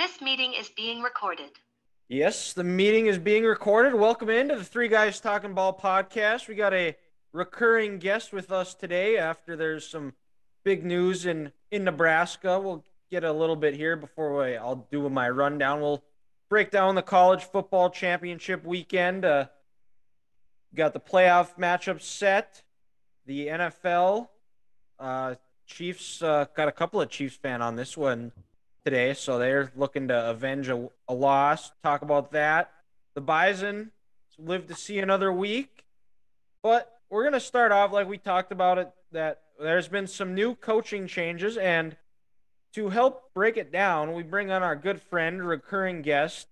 This meeting is being recorded. Yes, the meeting is being recorded. Welcome into the Three Guys Talking Ball podcast. We got a recurring guest with us today after there's some big news in Nebraska. We'll get a little bit here before I'll do my rundown. We'll break down the college football championship weekend. Got the playoff matchups set. The NFL Chiefs got a couple of Chiefs fan on this one today, so they're looking to avenge a loss. Talk about that. The Bison live to see another week, but we're gonna start off like we talked about it. That there's been some new coaching changes, and to help break it down, we bring on our good friend, recurring guest,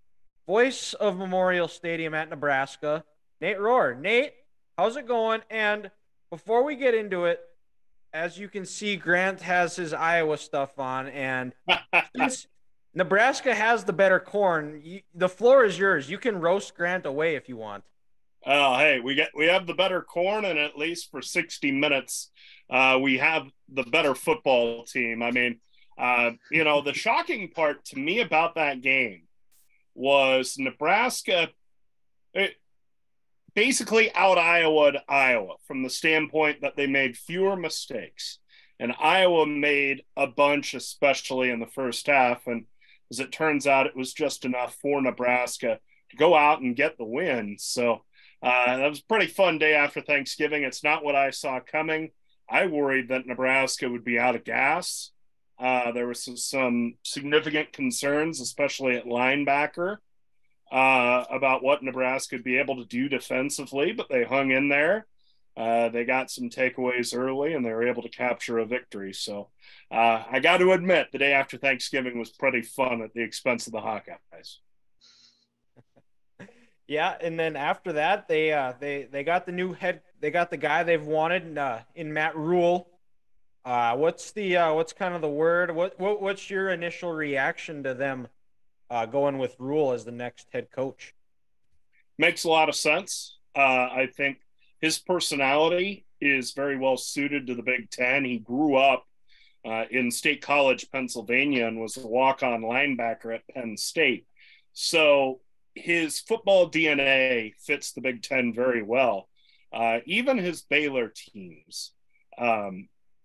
voice of Memorial Stadium at Nebraska, Nate Rohr. Nate, how's it going? And before we get into it, as you can see, Grant has his Iowa stuff on, and since Nebraska has the better corn, the floor is yours. You can roast Grant away if you want. Oh, hey, we have the better corn, and at least for 60 minutes, we have the better football team. I mean, the shocking part to me about that game was Nebraska basically out Iowa from the standpoint that they made fewer mistakes. And Iowa made a bunch, especially in the first half. And as it turns out, it was just enough for Nebraska to go out and get the win. So that was a pretty fun day after Thanksgiving. It's not what I saw coming. I worried that Nebraska would be out of gas. There were some significant concerns, especially at linebacker, about what Nebraska would be able to do defensively, but they hung in there. They got some takeaways early, and they were able to capture a victory. So I got to admit, the day after Thanksgiving was pretty fun at the expense of the Hawkeyes. Yeah, and then after that, they got the new head. They got the guy they've wanted in Matt Rhule. What's kind of the word? What's your initial reaction to them going with Rhule as the next head coach? Makes a lot of sense. I think his personality is very well suited to the Big Ten. He grew up in State College, Pennsylvania, and was a walk-on linebacker at Penn State. So his football DNA fits the Big Ten very well. Even his Baylor teams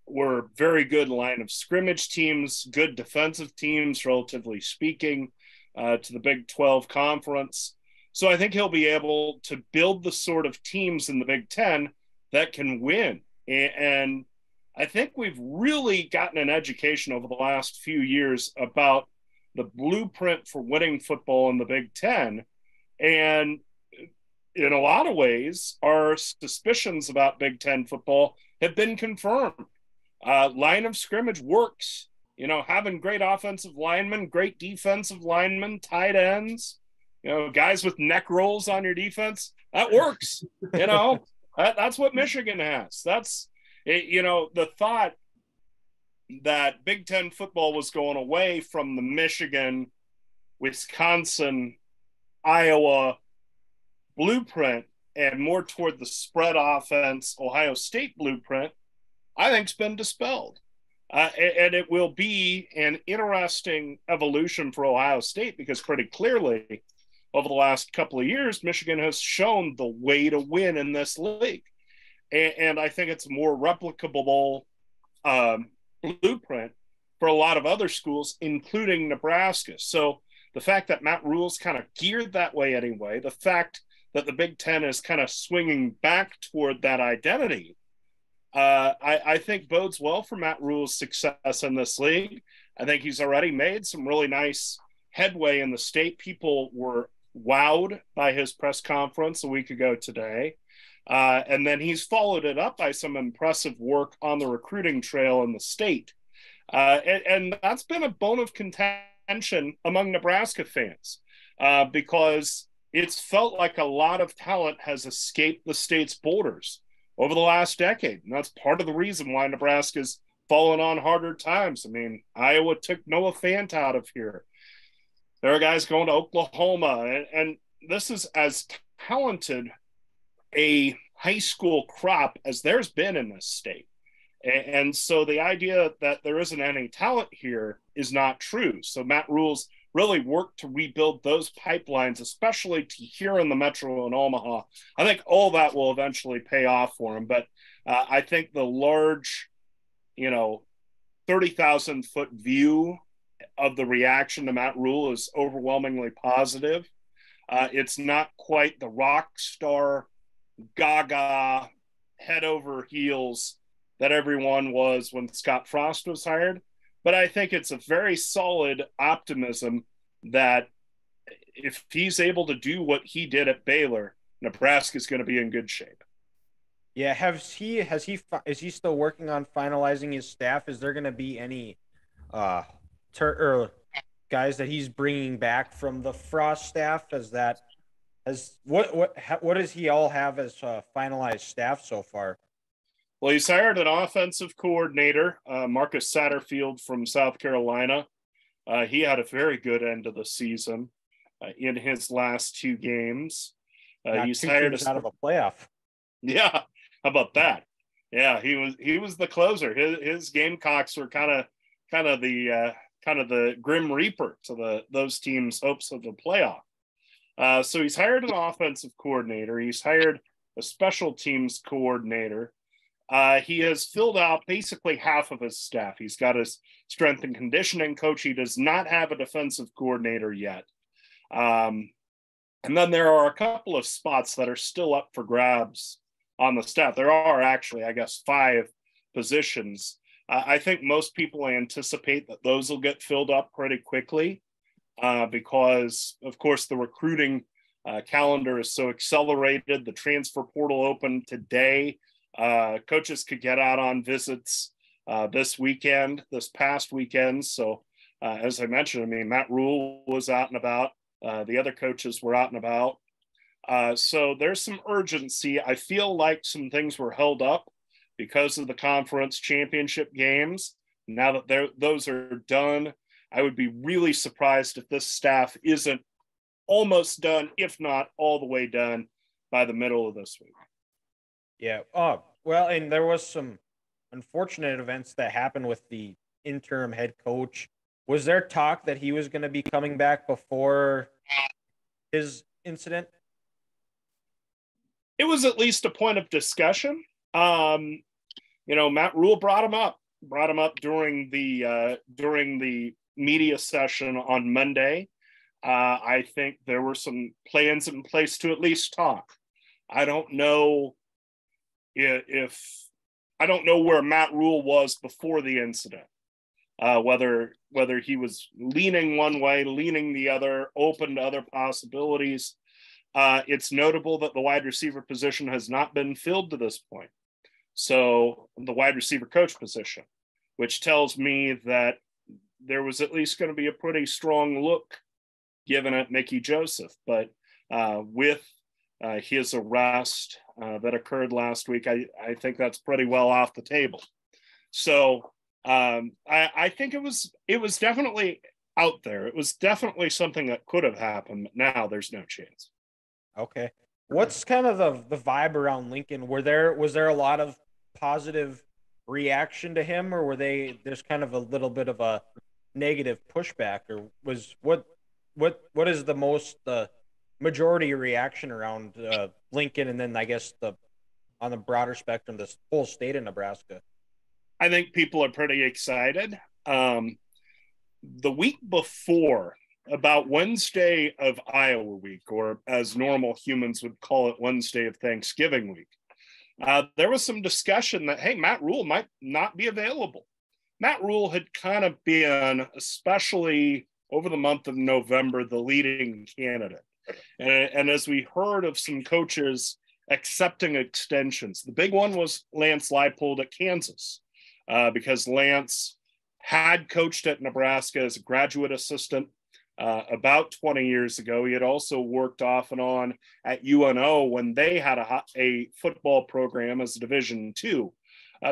were very good line of scrimmage teams, good defensive teams, relatively speaking, to the Big 12 conference. So I think he'll be able to build the sort of teams in the Big Ten that can win. And I think we've really gotten an education over the last few years about the blueprint for winning football in the Big Ten. And in a lot of ways, our suspicions about Big Ten football have been confirmed. Line of scrimmage works. Having great offensive linemen, great defensive linemen, tight ends, guys with neck rolls on your defense, that works. That's what Michigan has. That's, the thought that Big Ten football was going away from the Michigan, Wisconsin, Iowa blueprint and more toward the spread offense, Ohio State blueprint, I think has been dispelled. And it will be an interesting evolution for Ohio State because pretty clearly over the last couple of years, Michigan has shown the way to win in this league. And I think it's a more replicable blueprint for a lot of other schools, including Nebraska. So the fact that Matt Rhule's kind of geared that way anyway, the fact that the Big Ten is kind of swinging back toward that identity, I think bodes well for Matt Rhule's success in this league. I think he's already made some really nice headway in the state. People were wowed by his press conference a week ago today. And then he's followed it up by some impressive work on the recruiting trail in the state. And that's been a bone of contention among Nebraska fans because it's felt like a lot of talent has escaped the state's borders over the last decade. And that's part of the reason why Nebraska's fallen on harder times. I mean, Iowa took Noah Fant out of here. There are guys going to Oklahoma. And this is as talented a high school crop as there's been in this state. And so the idea that there isn't any talent here is not true. So Matt Rhule's really work to rebuild those pipelines, especially to here in the Metro and Omaha. I think all that will eventually pay off for him. But I think the large, 30,000 foot view of the reaction to Matt Rhule is overwhelmingly positive. It's not quite the rock star, gaga, head over heels that everyone was when Scott Frost was hired. But I think it's a very solid optimism that if he's able to do what he did at Baylor, Nebraska is going to be in good shape. Yeah, is he still working on finalizing his staff? Is there going to be any guys that he's bringing back from the Frost staff? What does he all have as finalized staff so far? Well, he's hired an offensive coordinator, Marcus Satterfield from South Carolina. He had a very good end of the season in his last two games. He's hired out of a playoff. Yeah, how about that? Yeah, he was the closer. His Gamecocks were kind of the Grim Reaper to those teams' hopes of the playoff. So he's hired an offensive coordinator. He's hired a special teams coordinator. He has filled out basically half of his staff. He's got his strength and conditioning coach. He does not have a defensive coordinator yet. And then there are a couple of spots that are still up for grabs on the staff. There are actually, I guess, 5 positions. I think most people anticipate that those will get filled up pretty quickly because, of course, the recruiting calendar is so accelerated. The transfer portal opened today. Coaches could get out on visits this past weekend. So as I mentioned, Matt Rhule was out and about. The other coaches were out and about. So there's some urgency. I feel like some things were held up because of the conference championship games. Now that those are done, I would be really surprised if this staff isn't almost done, if not all the way done by the middle of this week. Yeah. Well, and there was some unfortunate events that happened with the interim head coach. Was there talk that he was going to be coming back before his incident? It was at least a point of discussion. Matt Rhule brought him up during the media session on Monday. I think there were some plans in place to at least talk. I don't know where Matt Rhule was before the incident, whether he was leaning one way, leaning the other, open to other possibilities. It's notable that the wide receiver position has not been filled to this point. So the wide receiver coach position, which tells me that there was at least going to be a pretty strong look given at Mickey Joseph. But with his arrest that occurred last week, I think that's pretty well off the table. So I think it was definitely out there. It was definitely something that could have happened. Now there's no chance. Okay. What's kind of the vibe around Lincoln? Was there a lot of positive reaction to him, or there's kind of a little bit of a negative pushback, or was what is the majority reaction around Lincoln, and then I guess on the broader spectrum, this whole state of Nebraska? I think people are pretty excited. The week before, about Wednesday of Iowa week, or as normal humans would call it, Wednesday of Thanksgiving week, there was some discussion that, hey, Matt Rhule might not be available. Matt Rhule had kind of been, especially over the month of November, the leading candidate. And as we heard of some coaches accepting extensions, the big one was Lance Leipold at Kansas, because Lance had coached at Nebraska as a graduate assistant about 20 years ago. He had also worked off and on at UNO when they had a football program as a Division II.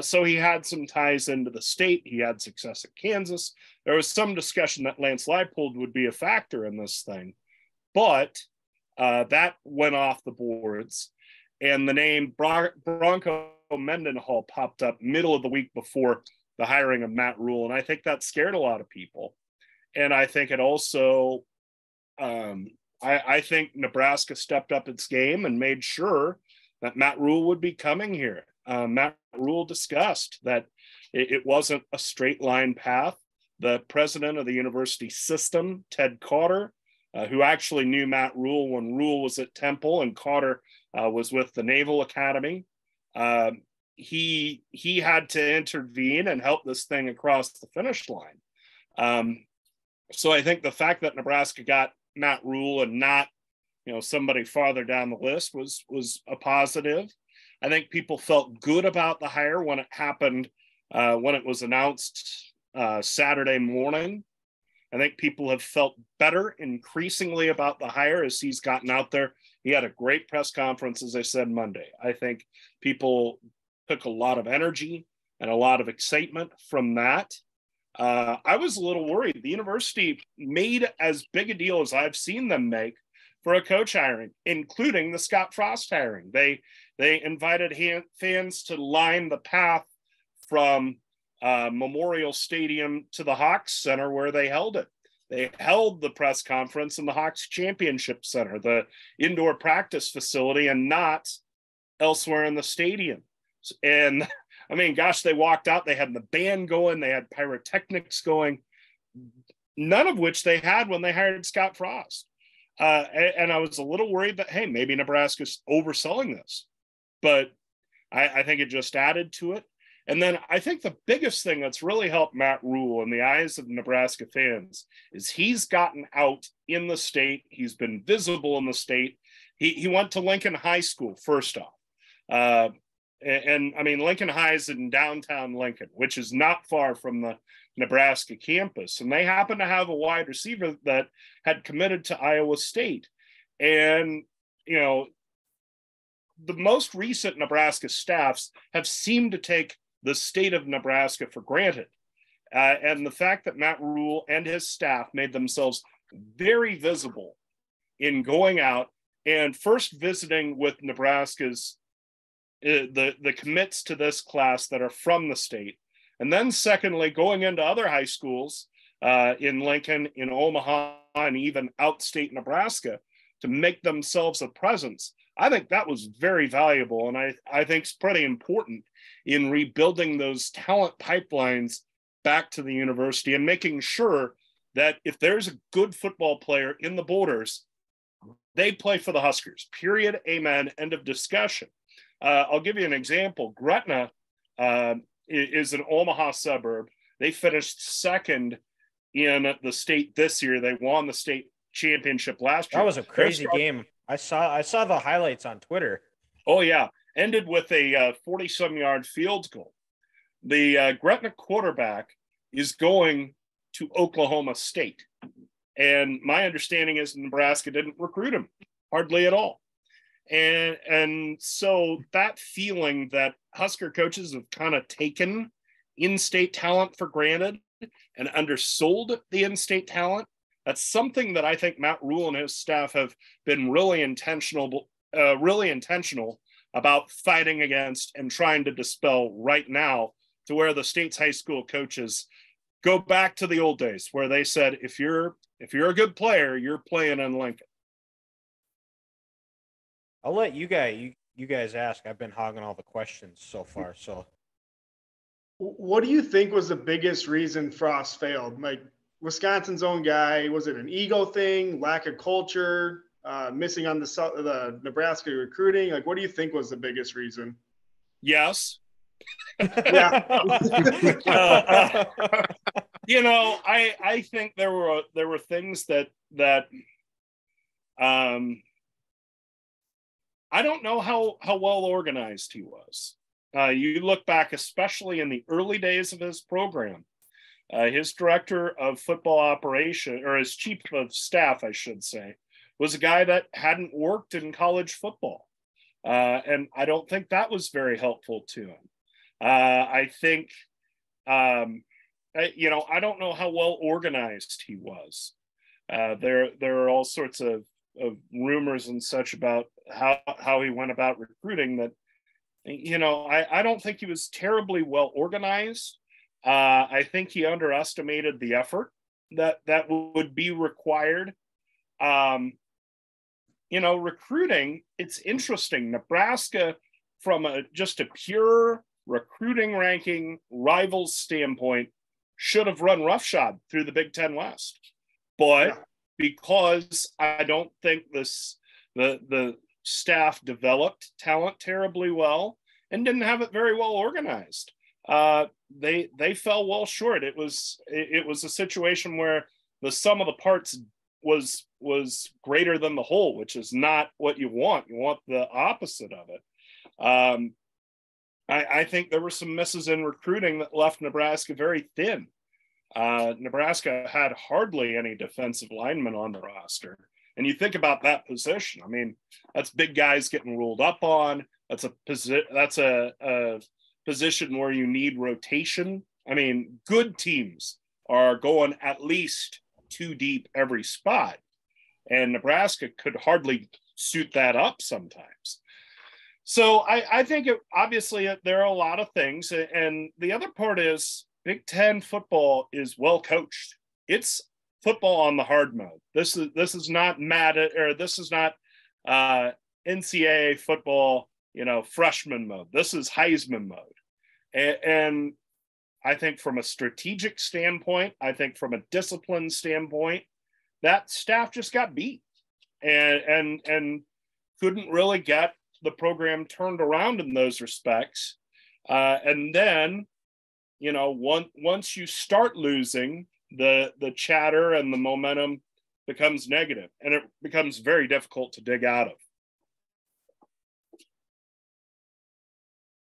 So he had some ties into the state. He had success at Kansas. There was some discussion that Lance Leipold would be a factor in this thing, but that went off the boards, and the name Bronco Mendenhall popped up middle of the week before the hiring of Matt Rhule, and I think that scared a lot of people. And I think it also, I think Nebraska stepped up its game and made sure that Matt Rhule would be coming here. Matt Rhule discussed that it wasn't a straight line path. The president of the university system, Ted Carter, who actually knew Matt Rhule when Rhule was at Temple and Carter was with the Naval Academy. He had to intervene and help this thing across the finish line. So I think the fact that Nebraska got Matt Rhule and not, somebody farther down the list was a positive. I think people felt good about the hire when it happened, when it was announced Saturday morning. I think people have felt better increasingly about the hire as he's gotten out there. He had a great press conference, as I said, Monday. I think people took a lot of energy and a lot of excitement from that. I was a little worried. The university made as big a deal as I've seen them make for a coach hiring, including the Scott Frost hiring. They invited fans to line the path from Memorial Stadium to the Hawks Center where they held it. They held the press conference in the Hawks Championship Center, the indoor practice facility, and not elsewhere in the stadium. And I mean, gosh, they walked out, they had the band going, they had pyrotechnics going, none of which they had when they hired Scott Frost. And I was a little worried that, hey, maybe Nebraska's overselling this. But I think it just added to it. And then I think the biggest thing that's really helped Matt Rhule in the eyes of Nebraska fans is he's gotten out in the state. He's been visible in the state. He went to Lincoln High School, first off. And I mean, Lincoln High is in downtown Lincoln, which is not far from the Nebraska campus. And they happen to have a wide receiver that had committed to Iowa State. And, the most recent Nebraska staffs have seemed to take the state of Nebraska for granted. And the fact that Matt Rhule and his staff made themselves very visible in going out and first visiting with Nebraska's the commits to this class that are from the state. And then secondly, going into other high schools in Lincoln, in Omaha, and even outstate Nebraska to make themselves a presence. I think that was very valuable. And I think it's pretty important in rebuilding those talent pipelines back to the university and making sure that if there's a good football player in the Boulders, they play for the Huskers, period, amen, end of discussion. I'll give you an example. Gretna is an Omaha suburb. They finished second in the state this year. They won the state championship last year. That was a crazy game. I saw the highlights on Twitter. Oh, yeah. Ended with a 40-some yard field goal. The Gretna quarterback is going to Oklahoma State. And my understanding is Nebraska didn't recruit him hardly at all. And so that feeling that Husker coaches have kind of taken in-state talent for granted and undersold the in-state talent, that's something that I think Matt Rhule and his staff have been really intentional about fighting against and trying to dispel right now, to where the state's high school coaches go back to the old days where they said, if you're a good player, you're playing in Lincoln. I'll let you guys ask. I've been hogging all the questions so far. So what do you think was the biggest reason Frost failed? Like, Wisconsin's own guy, was it an ego thing, lack of culture, missing on the Nebraska recruiting? Like, what do you think was the biggest reason? Yes. Yeah. I think there were things that I don't know how well organized he was. You look back, especially in the early days of his program, his director of football operation, or his chief of staff, I should say, was a guy that hadn't worked in college football. And I don't think that was very helpful to him. I think, I don't know how well organized he was. There are all sorts of rumors and such about how he went about recruiting that, I don't think he was terribly well organized. I think he underestimated the effort. that would be required. Recruiting, it's interesting. Nebraska, from just a pure recruiting ranking rivals standpoint, should have run roughshod through the Big Ten West. But because I don't think the staff developed talent terribly well and didn't have it very well organized, they fell well short. It was a situation where the sum of the parts was greater than the whole, which is not what you want. You want the opposite of it. I think there were some misses in recruiting that left Nebraska very thin. Nebraska had hardly any defensive linemen on the roster. And you think about that position. I mean, that's big guys getting rolled up on. That's a position where you need rotation. I mean, good teams are going at least 2 deep every spot. And Nebraska could hardly suit that up sometimes. So I think obviously there are a lot of things. And the other part is Big Ten football is well coached. It's football on the hard mode. This is not NCAA football, freshman mode. This is Heisman mode. And I think from a strategic standpoint, I think from a discipline standpoint, that staff just got beat and couldn't really get the program turned around in those respects. And then, once you start losing, the chatter and the momentum becomes negative, and it becomes very difficult to dig out of.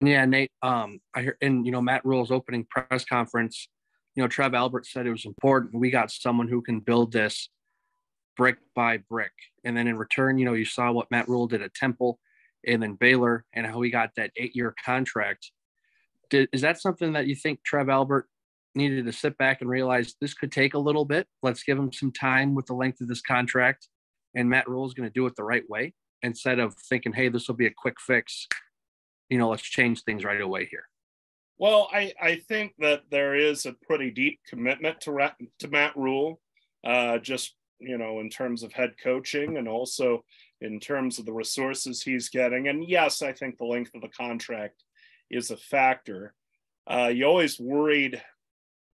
Yeah, Nate, I heard in, Matt Rhules' opening press conference, Trev Albert said it was important. We got someone who can build this brick by brick. And then in return, you saw what Matt Rhule did at Temple and then Baylor and how he got that 8-year contract. Is that something that you think Trev Albert needed to sit back and realize this could take a little bit? Let's give him some time with the length of this contract. And Matt Rhule is going to do it the right way instead of thinking, hey, this will be a quick fix. Let's change things right away here. Well, I think that there is a pretty deep commitment to Matt Rhule, just, in terms of head coaching and also in terms of the resources he's getting. And yes, I think the length of the contract is a factor. You always worried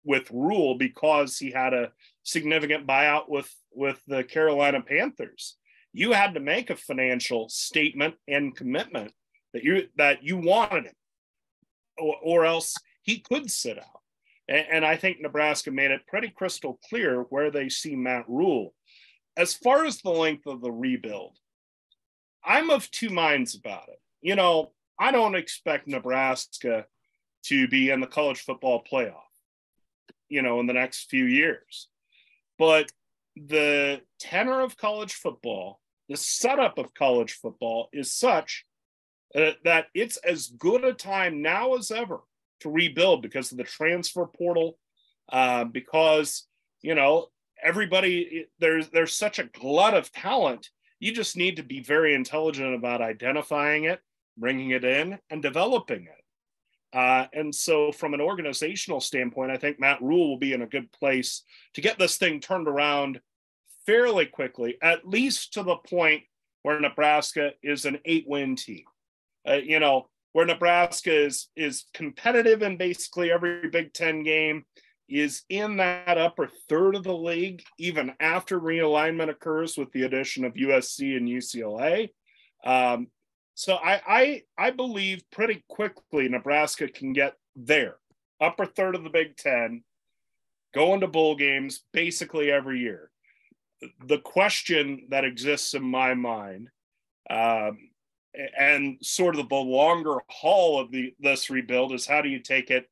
with Rhule because he had a significant buyout with the Carolina Panthers. You had to make a financial statement and commitment that you wanted him, or else he could sit out. And I think Nebraska made it pretty crystal clear where they see Matt Rhule. As far as the length of the rebuild, I'm of 2 minds about it. I don't expect Nebraska to be in the college football playoff, in the next few years. But the tenor of college football, the setup of college football is such that it's as good a time now as ever to rebuild because of the transfer portal, because, everybody, there's such a glut of talent. You just need to be very intelligent about identifying it, bringing it in, and developing it. And so from an organizational standpoint, I think Matt Rhule will be in a good place to get this thing turned around fairly quickly, at least to the point where Nebraska is an 8-win team. Where Nebraska is competitive in basically every Big Ten game, is in that upper third of the league, even after realignment occurs with the addition of USC and UCLA. So I believe pretty quickly Nebraska can get there, upper third of the Big Ten, going to bowl games basically every year. The question that exists in my mind, and sort of the longer haul of this rebuild, is how do you take it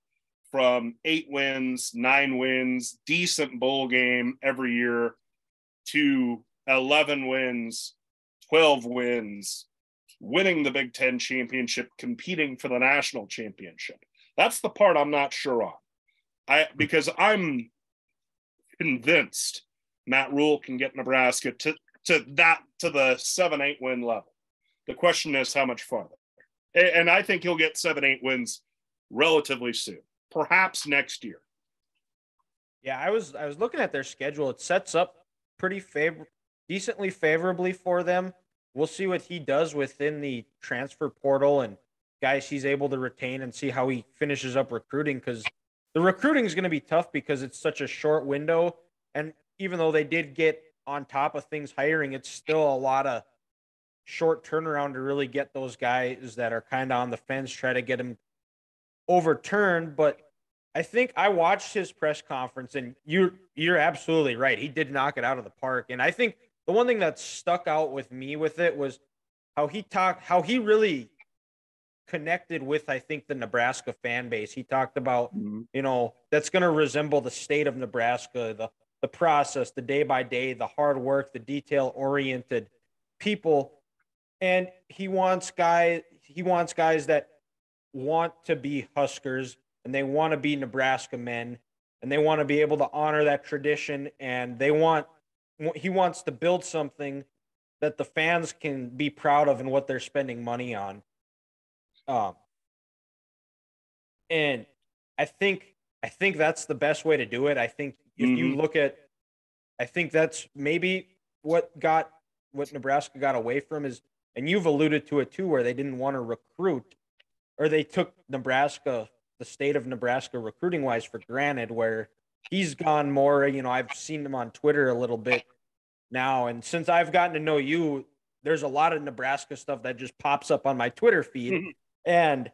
from 8 wins, 9 wins, decent bowl game every year to 11 wins, 12 wins, winning the Big Ten championship, competing for the national championship. That's the part I'm not sure on. Because I'm convinced Matt Rhule can get Nebraska to the 7-8 win level. The question is how much farther. And I think he'll get 7-8 wins relatively soon, perhaps next year. Yeah, I was looking at their schedule. It sets up decently favorably for them. We'll see what he does within the transfer portal and guys he's able to retain and see how he finishes up recruiting, because the recruiting is going to be tough because it's such a short window. And even though they did get on top of things hiring, it's still a lot of short turnaround to really get those guys that are kind of on the fence, try to get them overturned. But I think I watched his press conference, and you're absolutely right. He did knock it out of the park. And I think the one thing that stuck out with me with it was how he really connected with, I think, the Nebraska fan base. He talked about, that's going to resemble the state of Nebraska, the process, the day by day, the hard work, the detail oriented people. And he wants guys that want to be Huskers, and they want to be Nebraska men, and they want to be able to honor that tradition. And he wants to build something that the fans can be proud of and what they're spending money on. And I think that's the best way to do it. I think if you look at, I think that's maybe what Nebraska got away from is, and you've alluded to it too, where they didn't want to recruit, or they took Nebraska, the state of Nebraska recruiting wise, for granted, where he's gone more, I've seen him on Twitter a little bit now. And since I've gotten to know you, there's a lot of Nebraska stuff that just pops up on my Twitter feed. And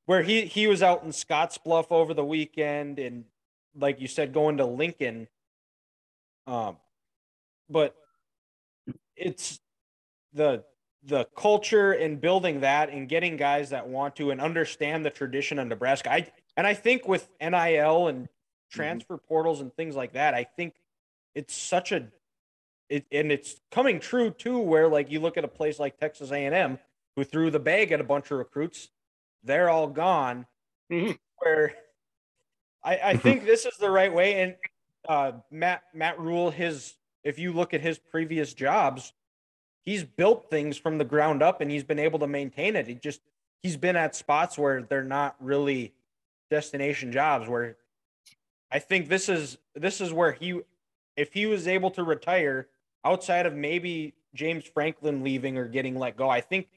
where he was out in Scottsbluff over the weekend, and like you said, going to Lincoln. But it's the culture and building that and getting guys that want to and understand the tradition of Nebraska. I think with NIL and transfer portals and things like that, I think it's and it's coming true too, where like you look at a place like Texas A&M, who threw the bag at a bunch of recruits. They're all gone. Where I think this is the right way. And Matt Rhule, if you look at his previous jobs, he's built things from the ground up, and he's been able to maintain it. He's been at spots where they're not really destination jobs, where I think this is where if he was able to retire outside of maybe James Franklin leaving or getting let go, I think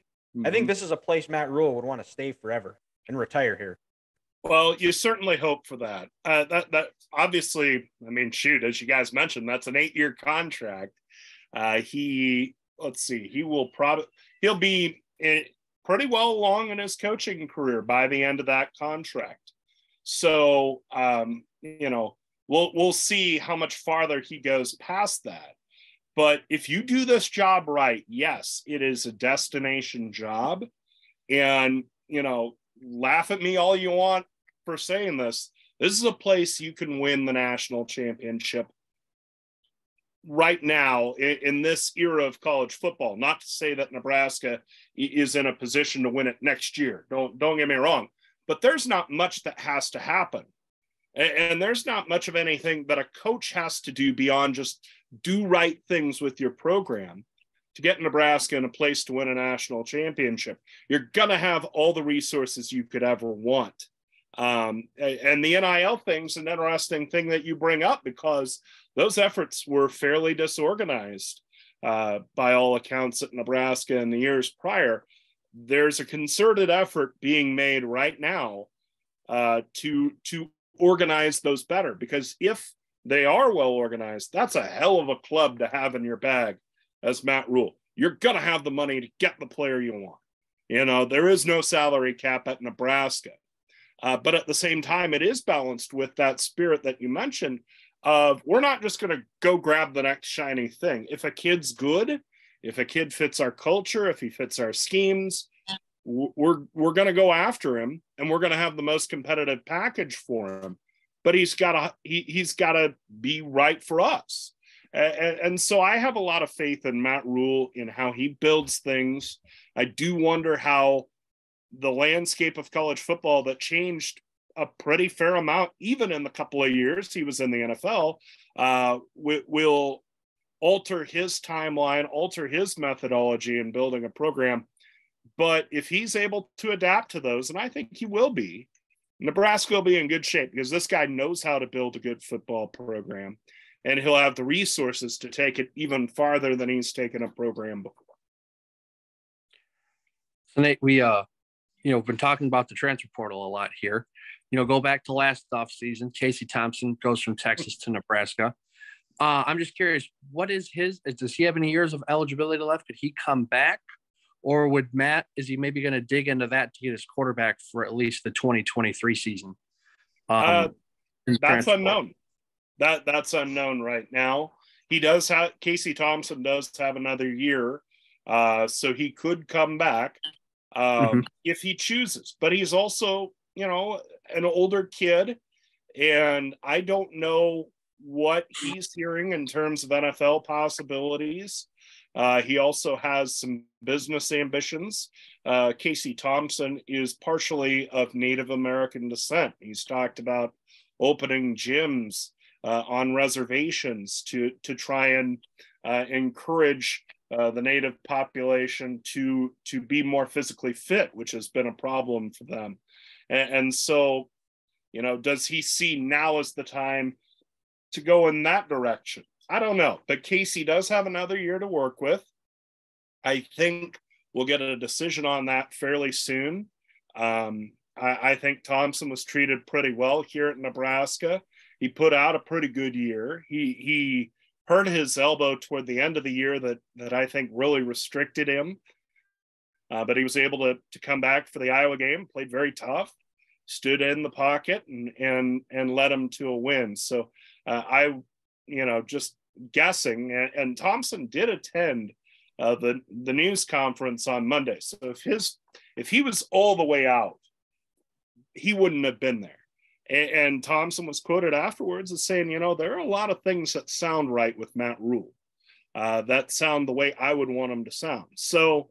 this is a place Matt Rhule would want to stay forever and retire here. Well, you certainly hope for that. That obviously, I mean, shoot, as you guys mentioned, that's an 8-year contract. He'll be pretty well along in his coaching career by the end of that contract. So, we'll see how much farther he goes past that. But if you do this job right, yes, it is a destination job. And, laugh at me all you want for saying this. This is a place you can win the national championship right now in this era of college football. Not to say that Nebraska is in a position to win it next year. Don't get me wrong. But there's not much that has to happen. And there's not much of anything that a coach has to do beyond just do right things with your program to get Nebraska in a place to win a national championship. You're going to have all the resources you could ever want. And the NIL thing's an interesting thing that you bring up, because those efforts were fairly disorganized by all accounts at Nebraska in the years prior. There's a concerted effort being made right now to organize those better, because if they are well organized, that's a hell of a club to have in your bag as Matt Rhule. You're going to have the money to get the player you want. There is no salary cap at Nebraska. But at the same time, it is balanced with that spirit that you mentioned of, we're not just going to go grab the next shiny thing. If a kid's good, if a kid fits our culture, if he fits our schemes, we're going to go after him, and we're going to have the most competitive package for him. But he's got to be right for us. And so I have a lot of faith in Matt Rhule, in how he builds things. I do wonder how the landscape of college football that changed a pretty fair amount, even in the couple of years he was in the NFL, will alter his timeline, alter his methodology in building a program. But if he's able to adapt to those, and I think he will be, Nebraska will be in good shape because this guy knows how to build a good football program, and he'll have the resources to take it even farther than he's taken a program before. So Nate, we been talking about the transfer portal a lot here. Go back to last offseason. Casey Thompson goes from Texas to Nebraska. I'm just curious, does he have any years of eligibility left? Could he come back? Or is he maybe going to dig into that to get his quarterback for at least the 2023 season? That's unknown. That's unknown right now. Casey Thompson does have another year, so he could come back if he chooses. But he's also, an older kid, and I don't know what he's hearing in terms of NFL possibilities. He also has some business ambitions. Casey Thompson is partially of Native American descent. He's talked about opening gyms on reservations to try and encourage the Native population to be more physically fit, which has been a problem for them. And so, does he see now as the time to go in that direction? I don't know, but Casey does have another year to work with. I think we'll get a decision on that fairly soon. I think Thompson was treated pretty well here at Nebraska. He put out a pretty good year. He hurt his elbow toward the end of the year that I think really restricted him. But he was able to come back for the Iowa game, played very tough, stood in the pocket and led him to a win. So just guessing, and Thompson did attend the news conference on Monday. So if he was all the way out, he wouldn't have been there. And Thompson was quoted afterwards as saying, there are a lot of things that sound right with Matt Rhule, that sound the way I would want them to sound. So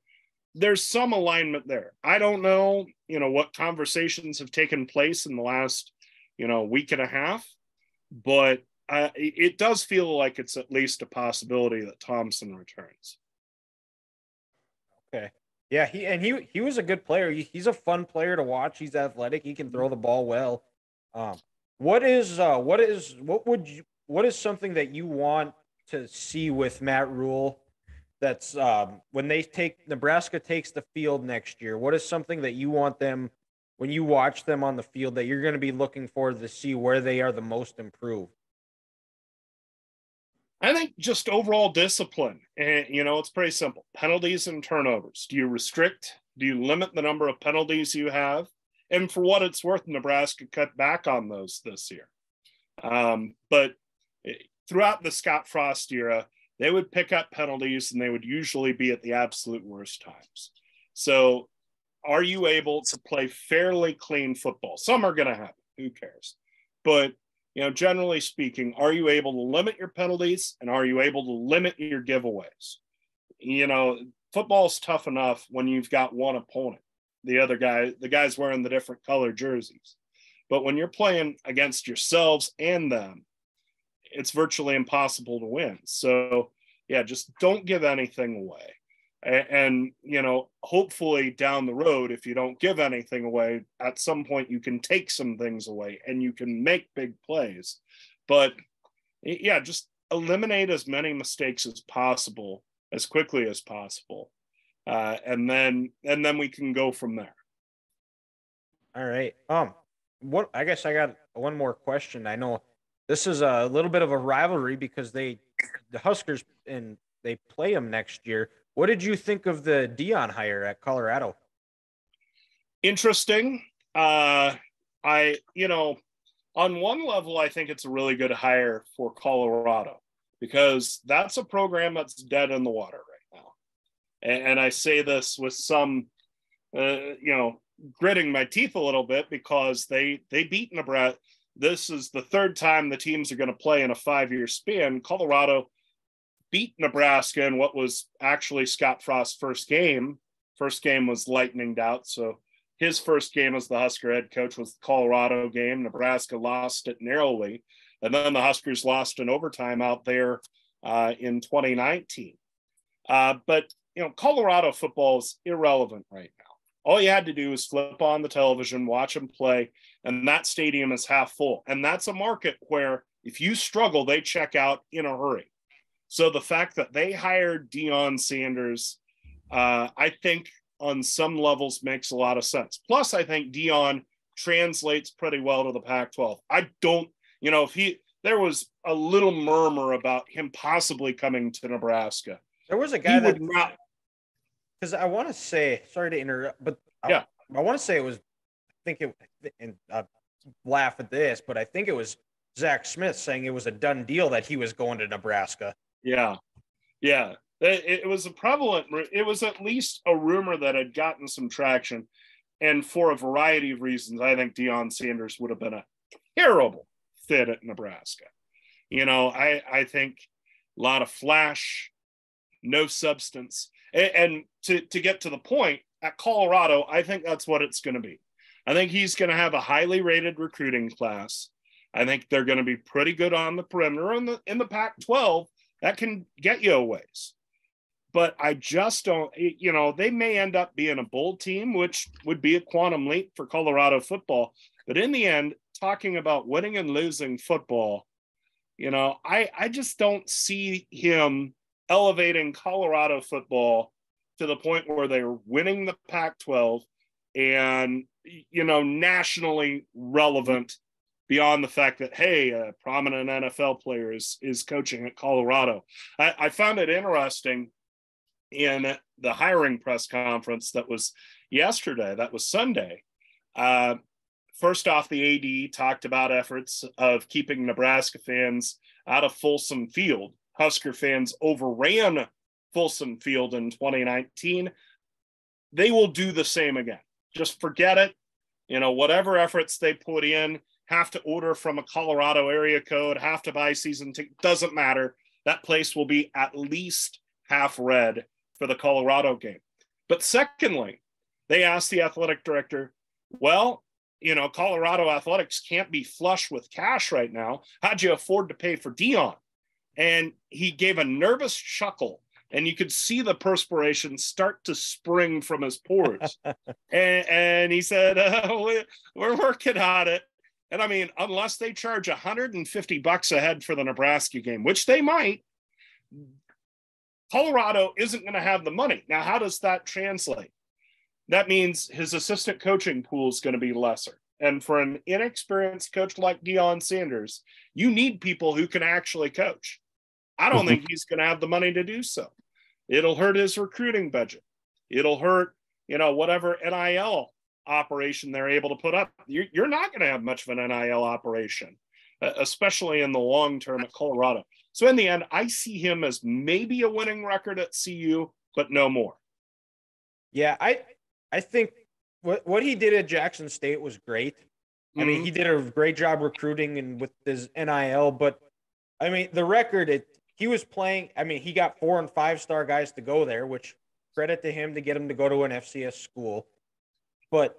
there's some alignment there. I don't know, what conversations have taken place in the last, week and a half, but it does feel like it's at least a possibility that Thompson returns. Okay. Yeah, he was a good player. He's a fun player to watch. He's athletic. He can throw the ball well. What is something that you want to see with Matt Rhule? That's when Nebraska takes the field next year. What is something that you want them, when you watch them on the field, that you're going to be looking forward to see where they are the most improved? I think just overall discipline. And, it's pretty simple. Penalties and turnovers. Do you restrict? Do you limit the number of penalties you have? And for what it's worth, Nebraska cut back on those this year. But throughout the Scott Frost era, they would pick up penalties and they would usually be at the absolute worst times. So are you able to play fairly clean football? Some are going to happen. Who cares? But generally speaking, are you able to limit your penalties and are you able to limit your giveaways? Football's tough enough when you've got one opponent, the guy's wearing the different color jerseys. But when you're playing against yourselves and them, it's virtually impossible to win. So just don't give anything away. And, hopefully down the road, if you don't give anything away, at some point you can take some things away and you can make big plays. But just eliminate as many mistakes as possible, as quickly as possible. And then we can go from there. All right. I guess I got one more question. I know this is a little bit of a rivalry because the Huskers and they play them next year. What did you think of the Dion hire at Colorado? Interesting. On one level, I think it's a really good hire for Colorado because that's a program that's dead in the water right now. And I say this with some, gritting my teeth a little bit because they beat Nebraska. This is the third time the teams are going to play in a 5-year span. Colorado beat Nebraska in what was actually Scott Frost's first game. First game was lightninged out. So his first game as the Husker head coach was the Colorado game. Nebraska lost it narrowly. And then the Huskers lost in overtime out there in 2019. But Colorado football is irrelevant right now. All you had to do was flip on the television, watch him play, and that stadium is half full. And that's a market where if you struggle, they check out in a hurry. So the fact that they hired Deion Sanders, I think on some levels makes a lot of sense. Plus, I think Deion translates pretty well to the Pac-12. I don't, if there was a little murmur about him possibly coming to Nebraska. There was a guy that would not. Because I want to say, sorry to interrupt, but I want to say it was, and I laugh at this, but I think it was Zach Smith saying it was a done deal that he was going to Nebraska. Yeah. It was a prevalent, it was at least a rumor that had gotten some traction. And for a variety of reasons, I think Deion Sanders would have been a terrible fit at Nebraska. I think a lot of flash, no substance. And to get to the point, at Colorado, I think that's what it's going to be. I think he's going to have a highly rated recruiting class. I think they're going to be pretty good on the perimeter. In the Pac-12, that can get you a ways. But I just don't, they may end up being a bowl team, which would be a quantum leap for Colorado football. But in the end, talking about winning and losing football, I just don't see him elevating Colorado football to the point where they're winning the Pac-12 and, nationally relevant beyond the fact that, hey, a prominent NFL player is coaching at Colorado. I found it interesting in the hiring press conference that was yesterday, that was Sunday. First off, the AD talked about efforts of keeping Nebraska fans out of Folsom Field. Husker fans overran Folsom Field in 2019. They will do the same again. Just forget it. Whatever efforts they put in, have to order from a Colorado area code, have to buy season tickets, doesn't matter. That place will be at least half red for the Colorado game. But secondly, they asked the athletic director, well, Colorado athletics can't be flush with cash right now. How'd you afford to pay for Deion? And he gave a nervous chuckle, and you could see the perspiration start to spring from his pores. and he said, we're working on it. And I mean, unless they charge $150 a head for the Nebraska game, which they might, Colorado isn't going to have the money. Now, how does that translate? That means his assistant coaching pool is going to be lesser. And for an inexperienced coach like Deion Sanders, you need people who can actually coach. I don't think he's going to have the money to do so. It'll hurt his recruiting budget. It'll hurt, whatever NIL operation they're able to put up. You're not going to have much of an NIL operation, especially in the long term at Colorado. So in the end, I see him as maybe a winning record at CU, but no more. Yeah, I think what he did at Jackson State was great. I mean, he did a great job recruiting and with his NIL, but I mean, the record, he was playing, I mean, he got 4- and 5-star guys to go there, which credit to him to get him to go to an FCS school. But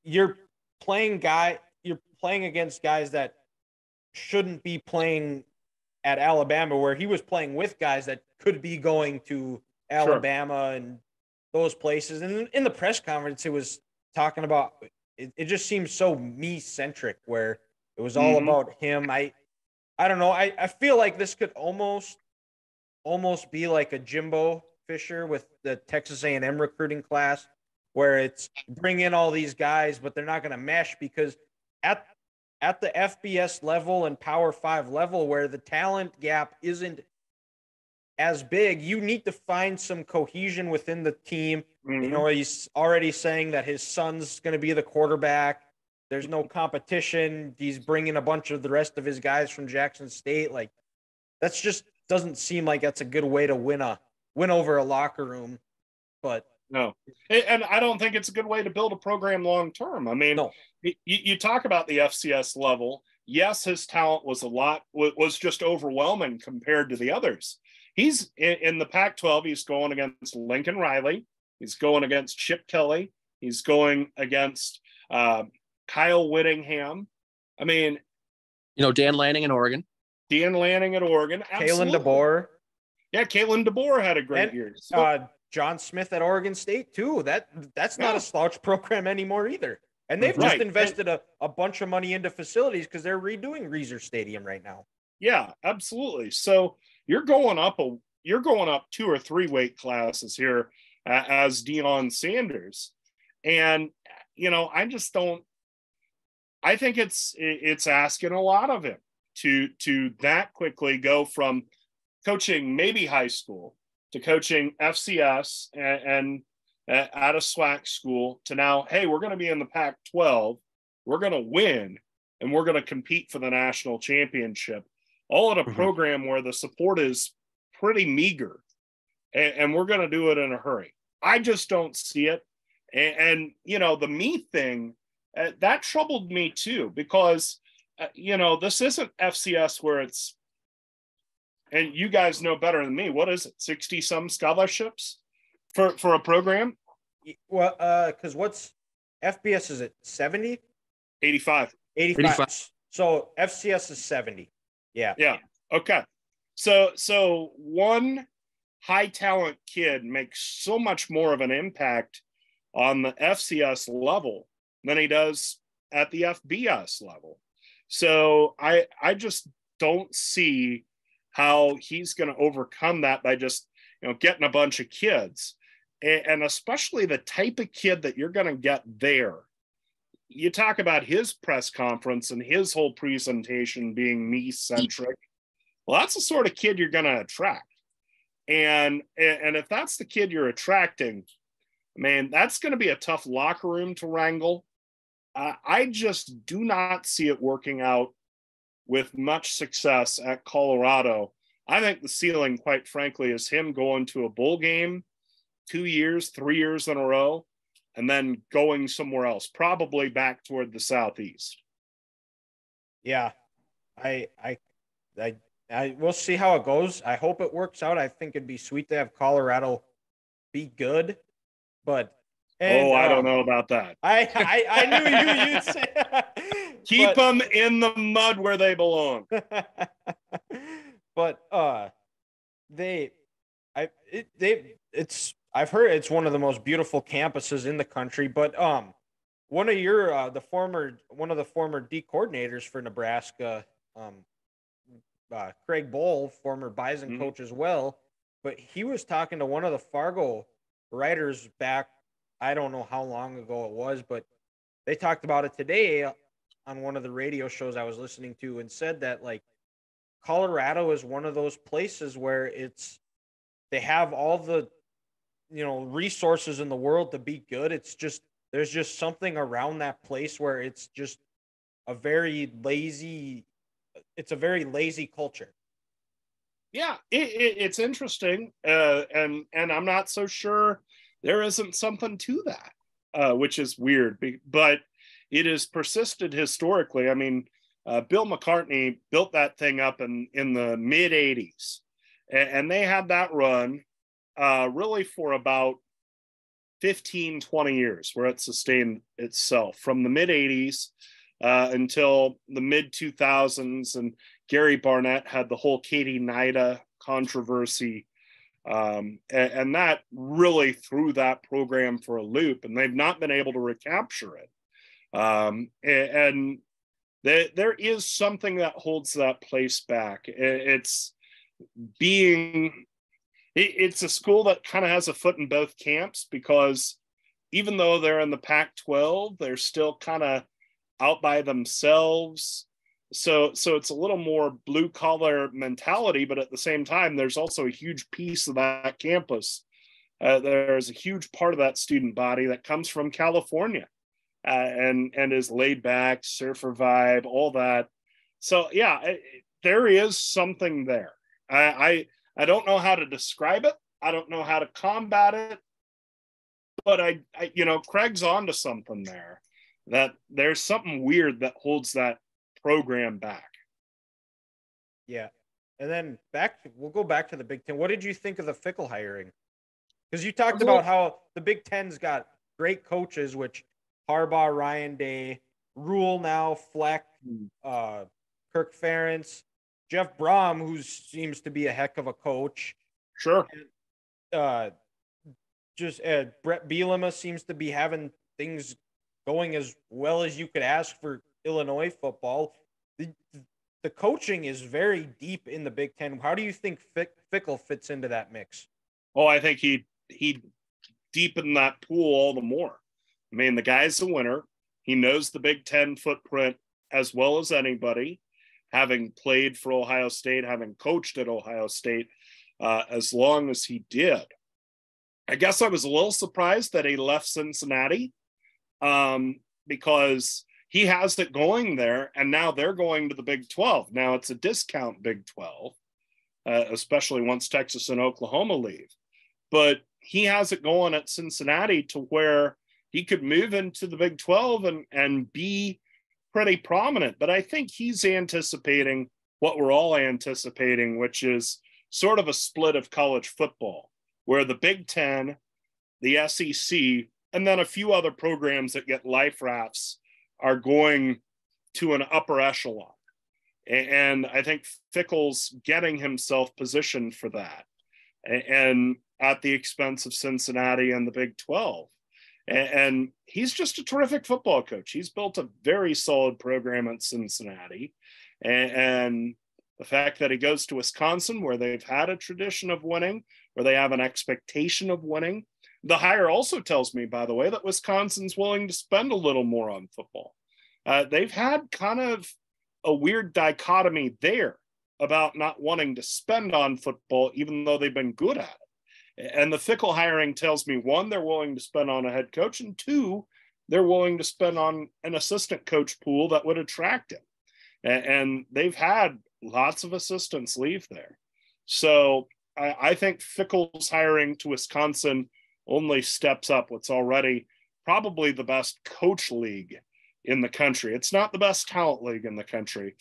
you're playing against guys that shouldn't be playing at Alabama, where he was playing with guys that could be going to Alabama and those places. And in the press conference, it was talking about, it just seems so me-centric, where it was all about him. I don't know. I feel like this could almost be like a Jimbo Fisher with the Texas A&M recruiting class, where it's bring in all these guys, but they're not going to mesh, because at the FBS level and Power 5 level, where the talent gap isn't as big, you need to find some cohesion within the team. He's already saying that his son's going to be the quarterback. There's no competition. He's bringing a bunch of the rest of his guys from Jackson State. Like, that's just doesn't seem like that's a good way to win over a locker room. But no, and I don't think it's a good way to build a program long term. I mean, you talk about the FCS level. Yes, his talent was just overwhelming compared to the others. He's in the Pac-12. He's going against Lincoln Riley. He's going against Chip Kelly. He's going against Kyle Whittingham. I mean, Dan Lanning in Oregon. Kalen DeBoer. Yeah, Kalen DeBoer had a great year. So, John Smith at Oregon State too. That's not a slouch program anymore either. And they've Right. just invested a bunch of money into facilities because they're redoing Reeser Stadium right now. Yeah, absolutely. So you're going up 2 or 3 weight classes here as Deion Sanders. And, I just don't, I think it's asking a lot of him to that quickly go from coaching maybe high school to coaching FCS and at a SWAC school to now, hey, we're going to be in the Pac-12, we're going to win, and we're going to compete for the national championship, all at a program where the support is pretty meager, and we're going to do it in a hurry. I just don't see it. And the me thing, that troubled me too, because, this isn't FCS where it's, and you guys know better than me, what is it, 60 some scholarships for a program? Well, because what's FBS, is it 70? 85. 85. So FCS is 70. Yeah. Yeah. Okay. So one high talent kid makes so much more of an impact on the FCS level than he does at the FBS level. So I just don't see how he's going to overcome that by just, getting a bunch of kids, and especially the type of kid that you're going to get there. You talk about his press conference and his whole presentation being me centric. Well, that's the sort of kid you're going to attract. And if that's the kid you're attracting, man, that's going to be a tough locker room to wrangle. I just do not see it working out with much success at Colorado. I think the ceiling, quite frankly, is him going to a bowl game 2 years, 3 years in a row, and then going somewhere else, probably back toward the Southeast. Yeah, I we'll see how it goes. I hope it works out. I think it'd be sweet to have Colorado be good, but I don't know about that. I knew you'd say keep them in the mud where they belong. But I've heard it's one of the most beautiful campuses in the country. But one of the former D coordinators for Nebraska, Craig Bohl, former Bison coach as well, but he was talking to one of the Fargo writers back, I don't know how long ago it was, but they talked about it today on one of the radio shows I was listening to, and said that like Colorado is one of those places where they have all the resources in the world to be good. It's just there's just something around that place where it's just a very lazy culture. Yeah, it's interesting, and I'm not so sure there isn't something to that, which is weird, but it has persisted historically. I mean, Bill McCartney built that thing up in the mid 80s, and they had that run really for about 15, 20 years, where it sustained itself from the mid 80s until the mid 2000s. And Gary Barnett had the whole Katie Nida controversy. And that really threw that program for a loop, and they've not been able to recapture it. And there is something that holds that place back. It's a school that kind of has a foot in both camps, because even though they're in the Pac-12, they're still kind of out by themselves. So it's a little more blue collar mentality, but at the same time, there's also a huge piece of that campus. There's a huge part of that student body that comes from California and is laid back, surfer vibe, all that. So yeah, there is something there. I don't know how to describe it. I don't know how to combat it, but I Craig's onto something there, that there's something weird that holds that program back. Yeah. And then we'll go back to the Big Ten. What did you think of the Fickle hiring? Because you talked about how the Big Ten's got great coaches, which Harbaugh, Ryan Day, Rhule now, Fleck, Kirk Ferentz, Jeff Brom, who seems to be a heck of a coach. Sure. just Brett Bielema seems to be having things going as well as you could ask for Illinois football. The coaching is very deep in the Big Ten. How do you think Fickle fits into that mix? Oh, I think he deepened that pool all the more. I mean, the guy's a winner. He knows the Big Ten footprint as well as anybody, having played for Ohio State, having coached at Ohio State as long as he did. I guess I was a little surprised that he left Cincinnati because he has it going there, and now they're going to the Big 12. Now it's a discount Big 12, especially once Texas and Oklahoma leave. But he has it going at Cincinnati to where he could move into the Big 12 and be pretty prominent. But I think he's anticipating what we're all anticipating, which is sort of a split of college football, where the Big 10, the SEC, and then a few other programs that get life rafts are going to an upper echelon. And I think Fickle's getting himself positioned for that, and at the expense of Cincinnati and the Big 12. And he's just a terrific football coach. He's built a very solid program at Cincinnati. And the fact that he goes to Wisconsin, where they've had a tradition of winning, where they have an expectation of winning. The hire also tells me, by the way, that Wisconsin's willing to spend a little more on football. They've had kind of a weird dichotomy there about not wanting to spend on football, even though they've been good at it. And the Fickle hiring tells me, one, they're willing to spend on a head coach, and two, they're willing to spend on an assistant coach pool that would attract him. And they've had lots of assistants leave there. So I think Fickle's hiring to Wisconsin only steps up what's already probably the best coach league in the country. It's not the best talent league in the country,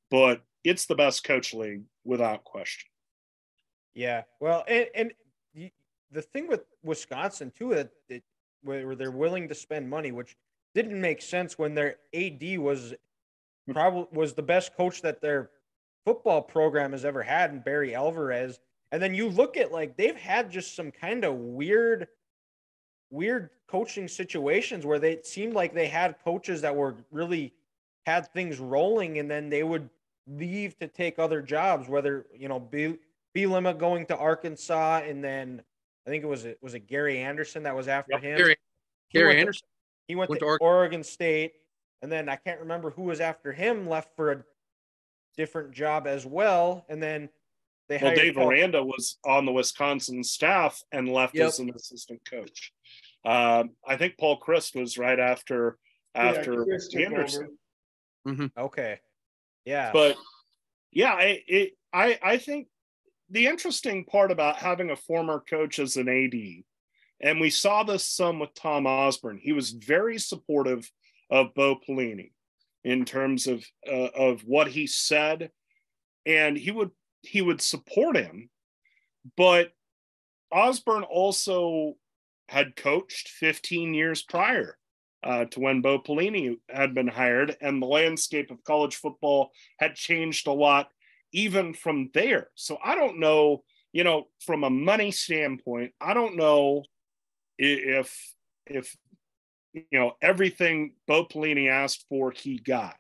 but it's the best coach league without question. Yeah. Well, and the thing with Wisconsin too, where they're willing to spend money, which didn't make sense when their AD was the best coach that their football program has ever had, in Barry Alvarez. And then you look at, like, they've had just some kind of weird coaching situations where it seemed like they had coaches that were really had things rolling, and then they would leave to take other jobs, whether, Bielema going to Arkansas, and then I think was it Gary Anderson that was after him? Gary Anderson. He went to Oregon State, and then I can't remember who was after him, left for a different job as well, and then they hired Dave Aranda was on the Wisconsin staff and left as an assistant coach. I think Paul Christ was right after Anderson. Mm-hmm. Okay, yeah, but yeah, I think the interesting part about having a former coach as an AD, and we saw this some with Tom Osborne, he was very supportive of Bo Pelini in terms of what he said, and he would support him. But Osborne also had coached 15 years prior to when Bo Pelini had been hired, and the landscape of college football had changed a lot even from there. So I don't know, from a money standpoint, I don't know if everything Bo Pelini asked for, he got.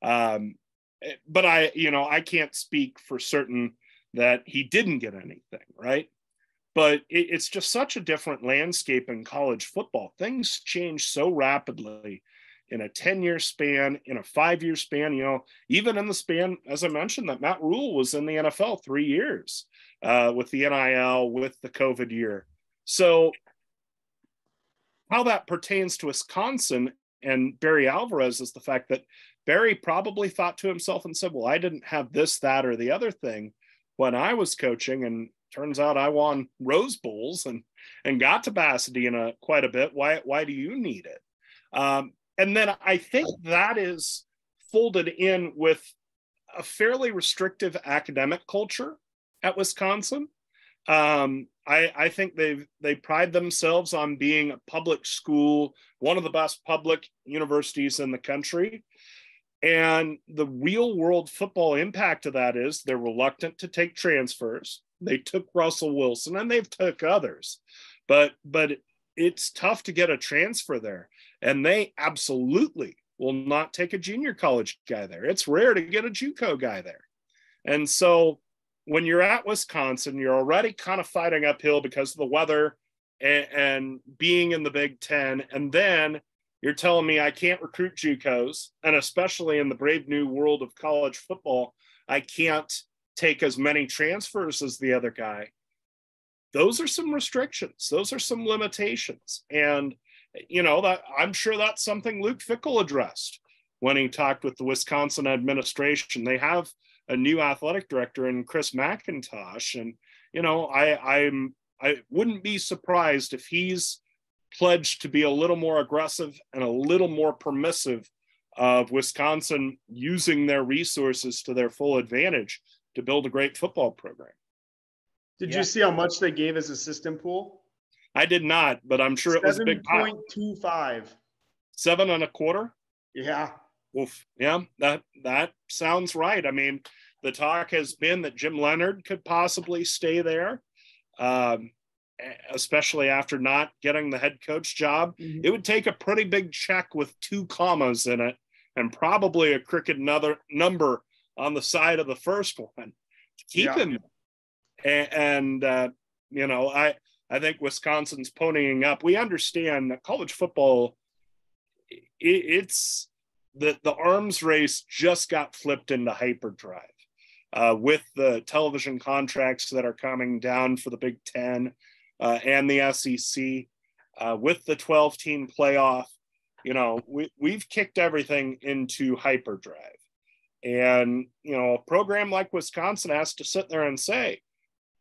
But I can't speak for certain that he didn't get anything, right? But it's just such a different landscape in college football. Things change so rapidly in a 10-year span, in a 5-year span, even in the span, as I mentioned, that Matt Rhule was in the NFL 3 years with the NIL, with the COVID year. So how that pertains to Wisconsin and Barry Alvarez is the fact that Barry probably thought to himself and said, well, I didn't have this, that, or the other thing when I was coaching, and turns out I won Rose Bowls and got to Pasadena quite a bit. Why do you need it? And then I think that is folded in with a fairly restrictive academic culture at Wisconsin. I think they pride themselves on being a public school, one of the best public universities in the country. And the real world football impact of that is they're reluctant to take transfers. They took Russell Wilson and they've took others, but it's tough to get a transfer there, and they absolutely will not take a junior college guy there. It's rare to get a JUCO guy there. And so when you're at Wisconsin, you're already kind of fighting uphill because of the weather and being in the Big Ten. And then you're telling me I can't recruit JUCOs, and especially in the brave new world of college football, I can't take as many transfers as the other guy. Those are some restrictions. Those are some limitations. And, that I'm sure that's something Luke Fickell addressed when he talked with the Wisconsin administration. They have a new athletic director in Chris McIntosh. And, I wouldn't be surprised if he's pledged to be a little more aggressive and a little more permissive of Wisconsin using their resources to their full advantage to build a great football program. Did you see how much they gave as assistant pool? I did not, but I'm sure it was a big pile. 7.25. 7.25? Yeah. Oof. Yeah, that sounds right. I mean, the talk has been that Jim Leonard could possibly stay there, especially after not getting the head coach job. Mm-hmm. It would take a pretty big check with 2 commas in it and probably a crooked number on the side of the first one to keep him. And I think Wisconsin's ponying up. We understand that college football, it's the arms race just got flipped into hyperdrive with the television contracts that are coming down for the Big Ten and the SEC, with the 12-team playoff. We've kicked everything into hyperdrive. And, a program like Wisconsin has to sit there and say,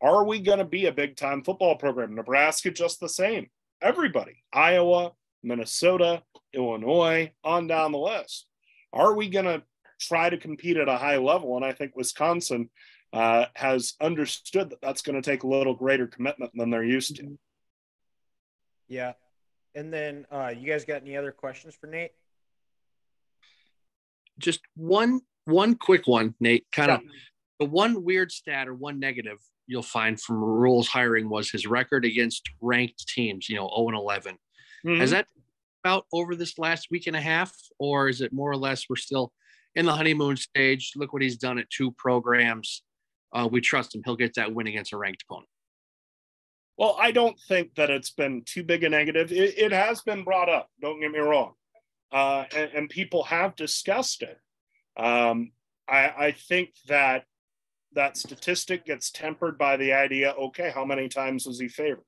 are we going to be a big-time football program? Nebraska, just the same. Everybody, Iowa, Minnesota, Illinois, on down the list. Are we going to try to compete at a high level? And I think Wisconsin has understood that that's going to take a little greater commitment than they're used to. Yeah. And then you guys got any other questions for Nate? Just one quick one, Nate. Kind of the one weird stat or one negative you'll find from Rhules hiring was his record against ranked teams, 0-11. Mm-hmm. Has that about over this last week and a half, or is it more or less we're still in the honeymoon stage? Look what he's done at 2 programs. We trust him. He'll get that win against a ranked opponent. Well, I don't think that it's been too big a negative. It has been brought up. Don't get me wrong. And people have discussed it. I think that statistic gets tempered by the idea, okay, how many times was he favored?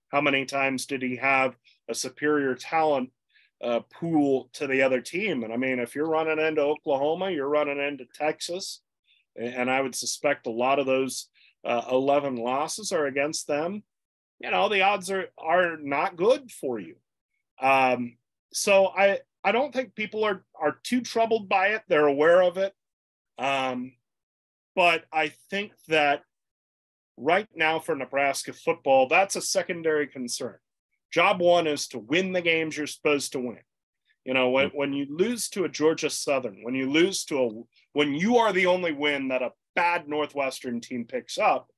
How many times did he have a superior talent pool to the other team? And I mean, if you're running into Oklahoma, you're running into Texas, and I would suspect a lot of those 11 losses are against them. The odds are not good for you. So I don't think people are too troubled by it. They're aware of it. But I think that right now for Nebraska football, that's a secondary concern. Job one is to win the games you're supposed to win. When you lose to a Georgia Southern, when you are the only win that a bad Northwestern team picks up,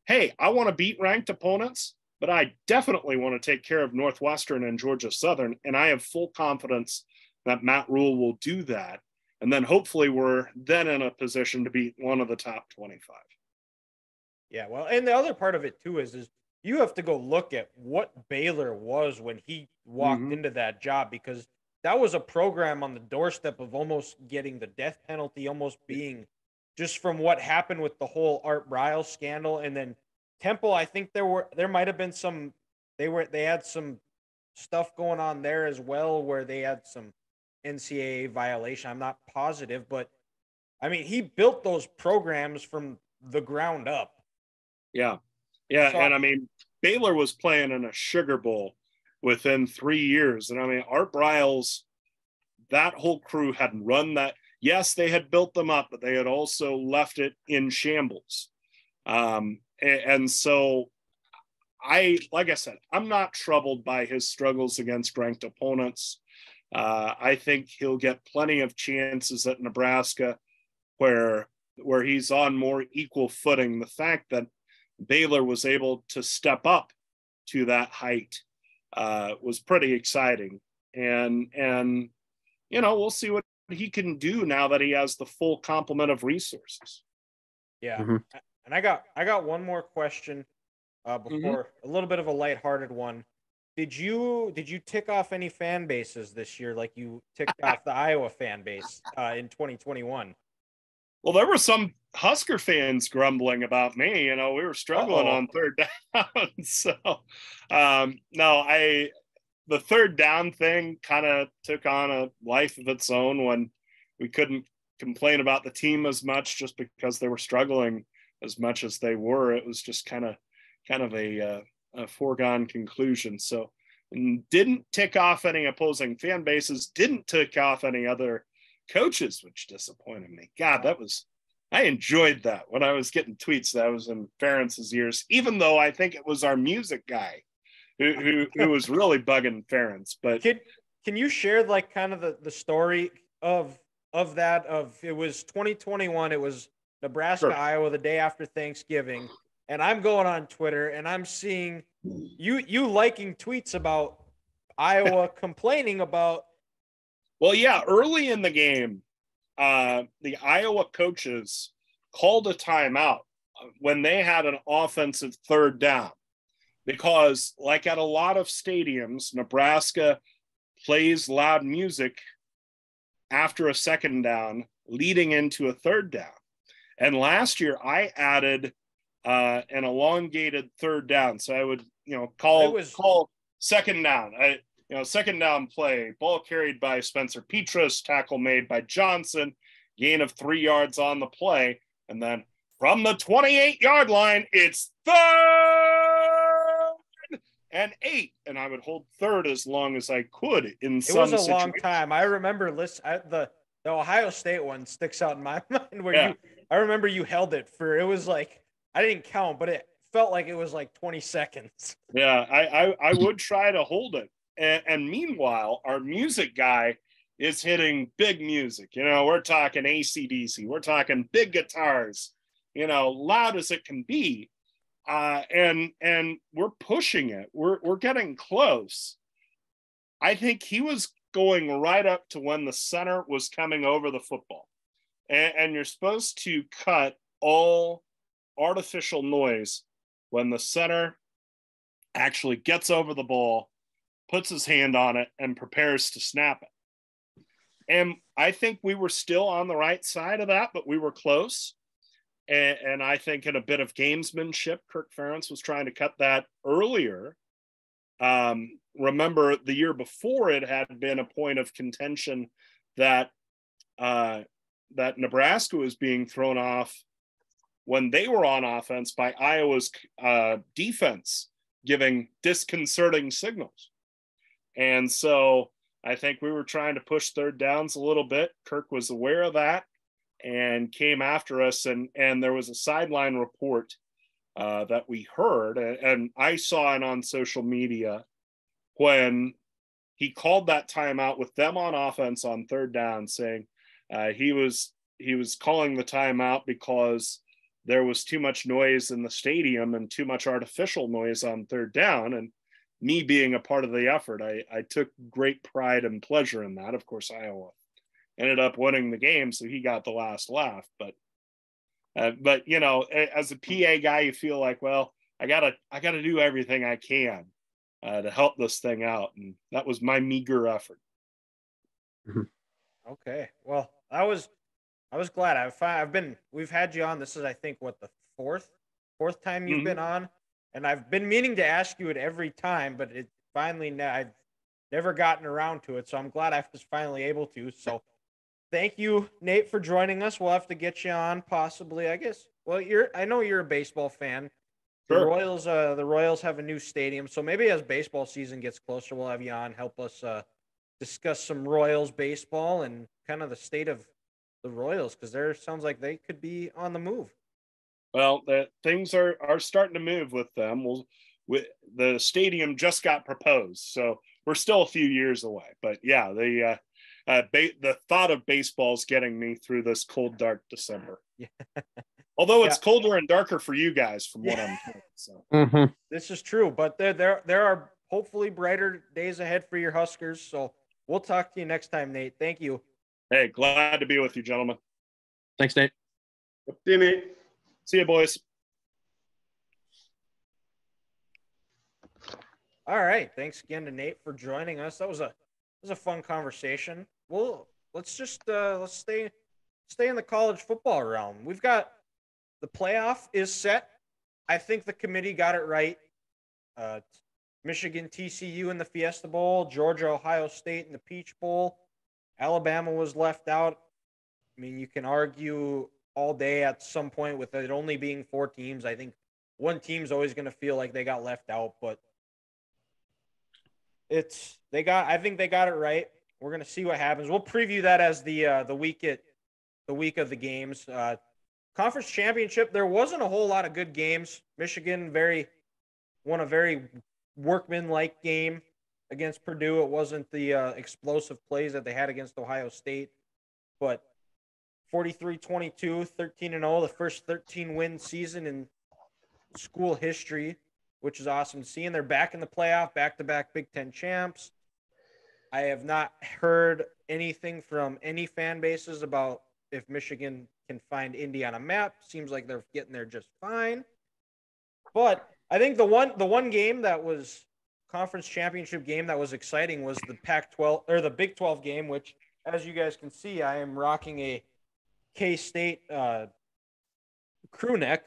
hey, I want to beat ranked opponents, but I definitely want to take care of Northwestern and Georgia Southern. And I have full confidence that Matt Rhule will do that. And then hopefully we're then in a position to beat one of the top 25. Yeah, well, and the other part of it too is you have to go look at what Baylor was when he walked into that job, because that was a program on the doorstep of almost getting the death penalty, almost being just from what happened with the whole Art Briles scandal. And then Temple, I think there might have been some they had some stuff going on there as well where they had some NCAA violation. I'm not positive, but I mean, he built those programs from the ground up. Yeah. So, and I mean, Baylor was playing in a Sugar Bowl within 3 years. And I mean, Art Briles, that whole crew had run that. Yes, they had built them up, but they had also left it in shambles. And so like I said, I'm not troubled by his struggles against ranked opponents. I think he'll get plenty of chances at Nebraska where he's on more equal footing. The fact that Baylor was able to step up to that height was pretty exciting. And we'll see what he can do now that he has the full complement of resources. Yeah. Mm-hmm. And I got one more question before a little bit of a lighthearted one. Did you tick off any fan bases this year like you ticked off the Iowa fan base in 2021? Well, there were some Husker fans grumbling about me. We were struggling on third down. So, no, the third down thing kind of took on a life of its own when we couldn't complain about the team as much just because they were struggling as much as they were. It was just kind of a foregone conclusion. So, didn't tick off any opposing fan bases, didn't tick off any other coaches, which disappointed me. God, I enjoyed that when I was getting tweets that was in Ferentz's ears, even though I think it was our music guy who was really bugging Ferentz. But can you share like kind of the story of that? It was 2021, it was Nebraska, sure. Iowa, the day after Thanksgiving. And I'm going on Twitter and I'm seeing you liking tweets about Iowa complaining about. Well, yeah, early in the game, the Iowa coaches called a timeout when they had an offensive third down because, like at a lot of stadiums, Nebraska plays loud music after a second down leading into a third down. And last year I added an elongated third down. So I would, call second down. Second down play, ball carried by Spencer Petras, tackle made by Johnson, gain of 3 yards on the play. And then from the 28-yard line, it's 3rd and 8. And I would hold third as long as I could in some situations. It was a long time. I remember the Ohio State one sticks out in my mind where I remember you held it for, it was like, I didn't count, but it felt like it was like 20 seconds. Yeah, I would try to hold it. And meanwhile, our music guy is hitting big music. We're talking AC/DC. We're talking big guitars, loud as it can be. And we're pushing it. We're getting close. I think he was going right up to when the center was coming over the football. And you're supposed to cut all artificial noise when the center actually gets over the ball, puts his hand on it, and prepares to snap it. And I think we were still on the right side of that, but we were close. And I think in a bit of gamesmanship, Kirk Ferentz was trying to cut that earlier. Remember, the year before, it had been a point of contention that that Nebraska was being thrown off when they were on offense by Iowa's defense, giving disconcerting signals. And so I think we were trying to push third downs a little bit. Kirk was aware of that and came after us. And there was a sideline report that we heard, and I saw it on social media when he called that timeout with them on offense on third down, saying he was calling the timeout because there was too much noise in the stadium and too much artificial noise on third down. And me being a part of the effort, I took great pride and pleasure in that. Of course, Iowa ended up winning the game, so he got the last laugh. But as a PA guy, you feel like, well, I gotta do everything I can to help this thing out, and that was my meager effort. Okay, well, I was glad. We've had you on. This is, I think, what, the fourth time you've been on, and I've been meaning to ask you it every time, but it finally I've never gotten around to it. So I'm glad I was finally able to. So thank you, Nate, for joining us. We'll have to get you on possibly, I guess. Well, I know you're a baseball fan. Sure. The Royals have a new stadium, so maybe as baseball season gets closer, we'll have you on, help us discuss some Royals baseball and kind of the state of the Royals, because there sounds like they could be on the move. Well, things are starting to move with them. The stadium just got proposed, so we're still a few years away. But yeah, the thought of baseball is getting me through this cold, dark December. Yeah. Although it's colder and darker for you guys, from what I'm told. So This is true, but there are hopefully brighter days ahead for your Huskers. So we'll talk to you next time, Nate. Thank you. Hey, glad to be with you, gentlemen. Thanks, Nate. See you, Nate. See you, boys. All right. Thanks again to Nate for joining us. That was a fun conversation. Let's stay in the college football realm. We've got the playoff is set. I think the committee got it right. Michigan, TCU in the Fiesta Bowl, Georgia, Ohio State in the Peach Bowl. Alabama was left out. I mean, you can argue all day at some point with it only being 4 teams. I think one team's always going to feel like they got left out, but I think they got it right. We're going to see what happens. We'll preview that as the week of the games. Conference championship, there wasn't a whole lot of good games. Michigan won a very workman-like game against Purdue. It wasn't the explosive plays that they had against Ohio State, but 43-22, 13-0, the first 13-win season in school history, which is awesome to see. And they're back in the playoff, back-to-back Big Ten champs. I have not heard anything from any fan bases about if Michigan can find Indy on a map. Seems like they're getting there just fine. But I think the one game that was conference championship game that was exciting was the Pac-12 or the Big 12 game, which, as you guys can see, I am rocking a K-State crew neck,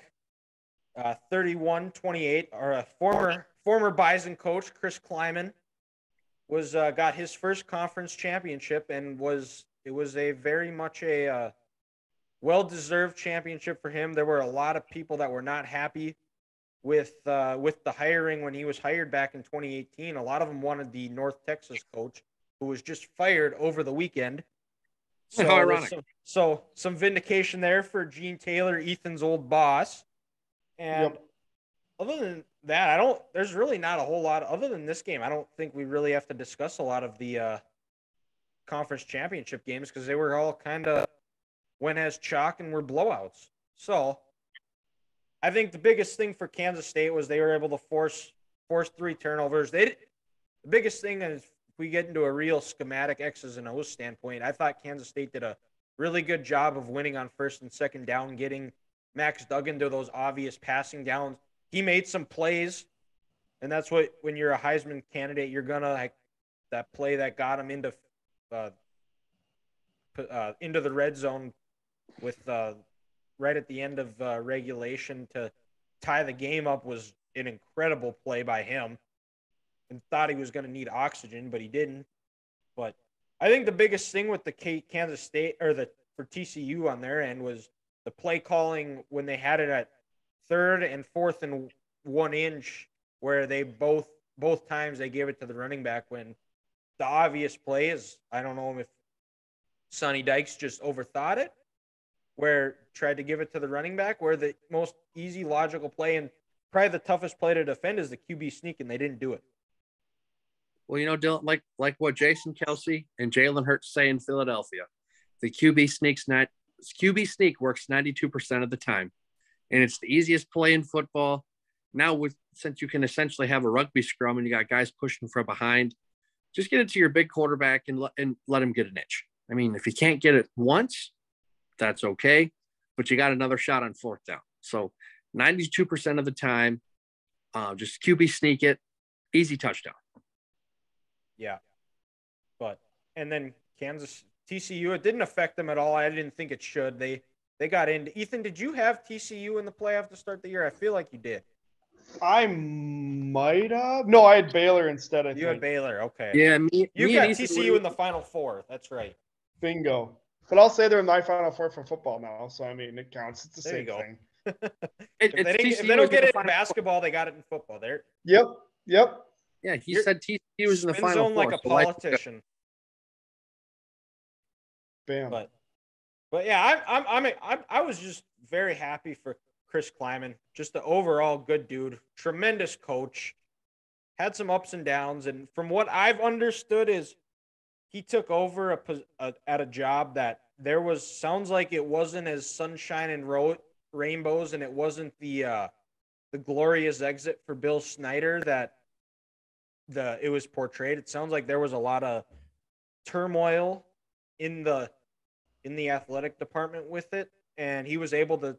31-28. Our former Bison coach Chris Kleiman was got his first conference championship, and it was a very much a well-deserved championship for him. There were a lot of people that were not happy with the hiring when he was hired back in 2018. A lot of them wanted the North Texas coach, who was just fired over the weekend. So, how ironic. So some vindication there for Gene Taylor, Ethan's old boss. And other than that, there's really not a whole lot other than this game. I don't think we really have to discuss a lot of the conference championship games because they were all kind of went as chalk and were blowouts. So I think the biggest thing for Kansas State was they were able to force 3 turnovers. The biggest thing is, if we get into a real schematic X's and O's standpoint, I thought Kansas State did a really good job of winning on first and second down, getting Max Duggan to those obvious passing downs. He made some plays, and that's what, when you're a Heisman candidate, you're going to that play that got him into the red zone with right at the end of regulation to tie the game up was an incredible play by him. And thought he was going to need oxygen, but he didn't. But I think the biggest thing with the Kansas State for TCU on their end was the play calling when they had it at 3rd and 4th and 1 inch, where they both times they gave it to the running back when the obvious play is, I don't know if Sonny Dykes just overthought it, where tried to give it to the running back, where the most easy logical play and probably the toughest play to defend is the QB sneak, and they didn't do it. Well, Dylan, like what Jason Kelsey and Jalen Hurts say in Philadelphia, the QB sneak works 92% of the time, and it's the easiest play in football. Now, since you can essentially have a rugby scrum and you got guys pushing from behind, just get it to your big quarterback and let him get an itch. I mean, if you can't get it once, that's okay, but you got another shot on 4th down. So 92% of the time, just QB sneak it, easy touchdown. Yeah. And then TCU, it didn't affect them at all. I didn't think it should. They got into. Ethan, did you have TCU in the playoff to start the year? I feel like you did. I might have. No, I had Baylor instead. You had Baylor. Okay. Yeah, you got TCU in the Final Four. That's right. Bingo. But I'll say they're in my Final Four for football now. So, I mean, it counts. It's the same thing. If they don't get it in basketball, they got it in football. Yep. Yeah, he said TCU was in the Final Four. Like a politician. Bam. But yeah, I was just very happy for Chris Kleiman. Just an overall good dude, tremendous coach. Had some ups and downs, and from what I've understood is he took over at a job that sounds like it wasn't as sunshine and rainbows and it wasn't the glorious exit for Bill Snyder that it was portrayed. It sounds like there was a lot of turmoil in the athletic department with it, and he was able to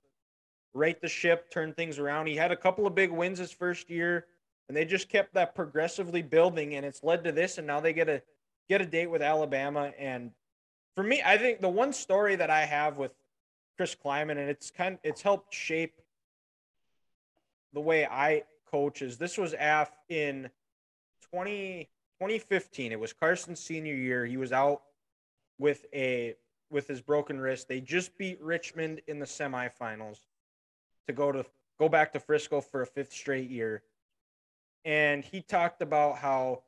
right the ship, turn things around. He had a couple of big wins his first year, and they just kept that progressively building, and it's led to this. And now they get a date with Alabama. And for me, I think the one story that I have with Chris Kleiman, and it's helped shape the way I coach, is this was in 2015. It was Carson's senior year. He was out with his broken wrist. They just beat Richmond in the semifinals to go back to Frisco for a fifth straight year. And he talked about how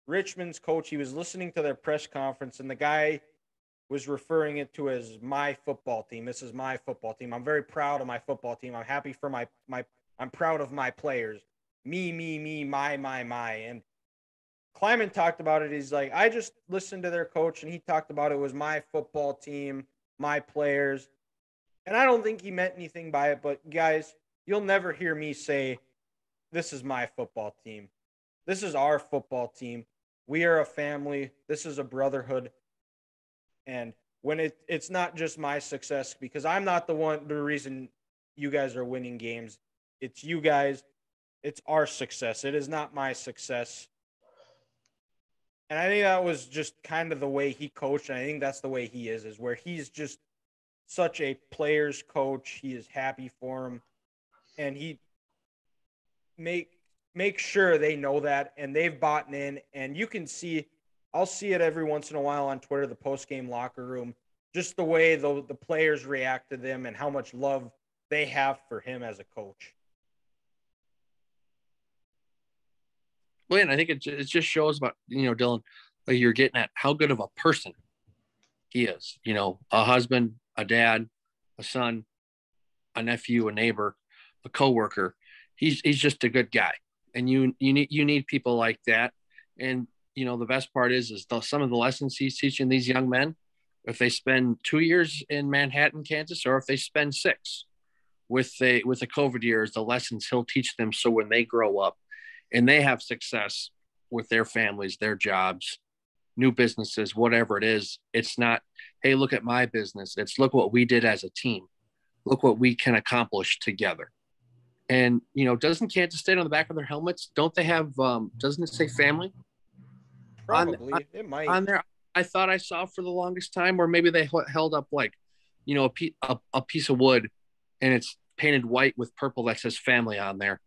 Richmond's coach, he was listening to their press conference, and the guy was referring it to as my football team. This is my football team. I'm very proud of my football team. I'm happy for I'm proud of my players. Me, my. And Kleiman talked about it. He's like, I just listened to their coach, and he talked about it was my football team, my players. And I don't think he meant anything by it, but guys, you'll never hear me say, this is my football team. This is our football team. We are a family. This is a brotherhood. And when it's not just my success, because I'm not the reason you guys are winning games. It's you guys. It's our success. It is not my success. And I think that was just kind of the way he coached. And I think that's the way he is where he's just such a player's coach. He is happy for him. And he make sure they know that, and they've bought in. And you can see, I'll see it every once in a while on Twitter, the post-game locker room, just the way the players react to them and how much love they have for him as a coach. Well, and I think it just shows about, Dylan, like you're getting at how good of a person he is. A husband, a dad, a son, a nephew, a neighbor, a coworker. He's just a good guy, and you need people like that. And the best part is some of the lessons he's teaching these young men. If they spend 2 years in Manhattan, Kansas, or if they spend 6 with the COVID years, the lessons he'll teach them. So when they grow up and they have success with their families, their jobs, new businesses, whatever it is, it's not, hey, look at my business. It's look what we did as a team. Look what we can accomplish together. And, doesn't Kansas State on the back of their helmets, don't they have, doesn't it say family? Probably. It might. On there, I thought I saw for the longest time, or maybe they held up like, a piece of wood, and it's painted white with purple that says family on there.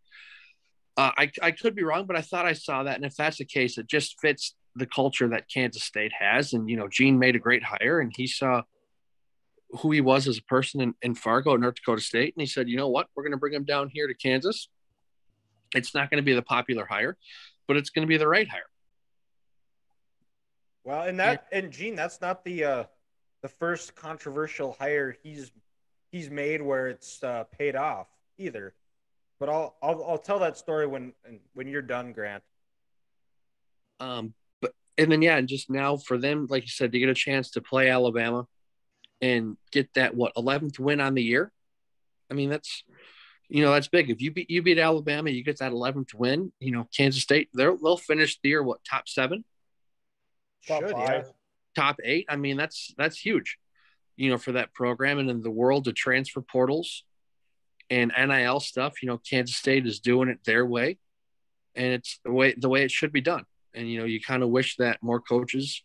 I could be wrong, but I thought I saw that. And if that's the case, it just fits the culture that Kansas State has. And, Gene made a great hire, and he saw who he was as a person in Fargo, North Dakota State. And he said, you know what, we're going to bring him down here to Kansas. It's not going to be the popular hire, but it's going to be the right hire. Well, and Gene, that's not the first controversial hire he's made where it's paid off either. But I'll tell that story when you're done, Grant. And just now for them, like you said, to get a chance to play Alabama and get that 11th win on the year. I mean, that's big. If you beat Alabama, you get that 11th win. Kansas State, they'll finish the year top 7, top 5, top 8. I mean, that's huge. For that program, and in the world of transfer portals and NIL stuff, Kansas State is doing it their way, and it's the way it should be done. And you kind of wish that more coaches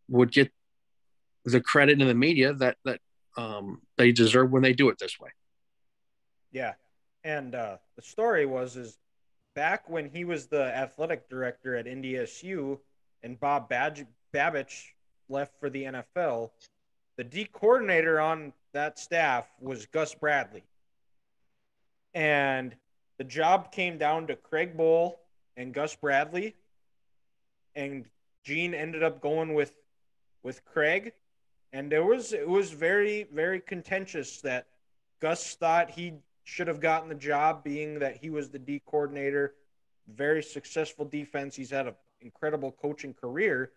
would get the credit in the media that they deserve when they do it this way. Yeah, and the story is back when he was the athletic director at NDSU, and Bob Babich left for the NFL. The D coordinator on that staff was Gus Bradley. And the job came down to Craig Bohl and Gus Bradley. And Gene ended up going with Craig. And it was very, very contentious that Gus thought he should have gotten the job, being that he was the D coordinator. Very successful defense. He's had an incredible coaching career.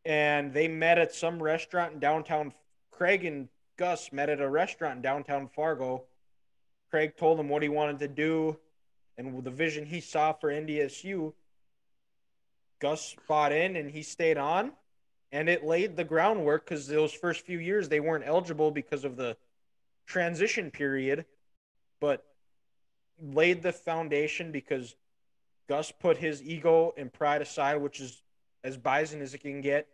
And they met at some restaurant in downtown. Craig and Gus met at a restaurant in downtown Fargo. Craig told him what he wanted to do and the vision he saw for NDSU. Gus bought in and he stayed on, and it laid the groundwork because those first few years they weren't eligible because of the transition period, but laid the foundation because Gus put his ego and pride aside, which is as bison as it can get,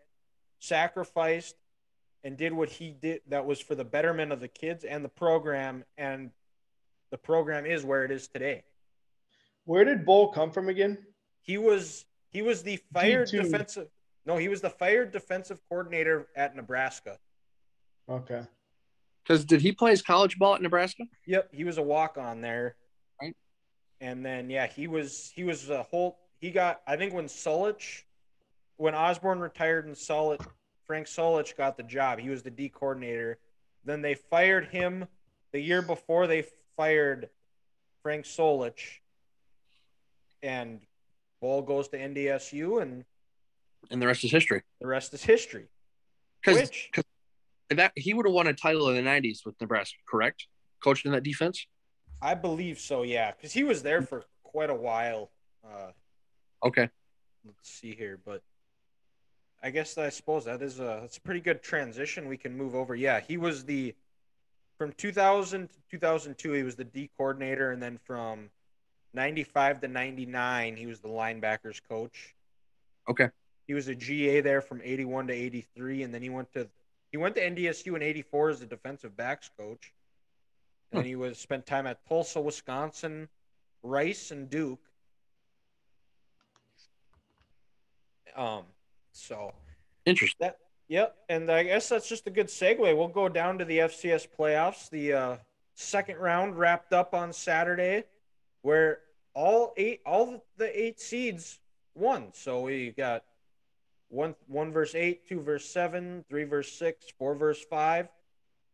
sacrificed, and did what he did that was for the betterment of the kids and the program, and the program is where it is today. Where did Bull come from again? He was the fired D2. defensive. No, he was the fired defensive coordinator at Nebraska. Okay. Because did he play his college ball at Nebraska? Yep, he was a walk-on there. Right. And then he was a whole. He got, I think, when Osborne retired and Frank Solich got the job. He was the D coordinator. Then they fired him the year before they fired Frank Solich, and Bull goes to NDSU, and the rest is history. the rest is history. Because that he would have won a title in the '90s with Nebraska, correct? Coaching that defense. I believe so, yeah, because he was there for quite a while. Okay. Let's see here, but I suppose that's a pretty good transition. We can move over. Yeah, he was from 2000 to 2002, he was the D coordinator, and then from 95 to 99, he was the linebackers coach. Okay. He was a GA there from 81 to 83, and then he went to NDSU in 84 as the defensive backs coach. And then he spent time at Tulsa, Wisconsin, Rice, and Duke. So interesting. Yep, and I guess that's just a good segue. We'll go down to the FCS playoffs. The second round wrapped up on Saturday, where all the eight seeds won. So we got one versus 8, 2 versus 7, 3 versus 6, 4 versus 5.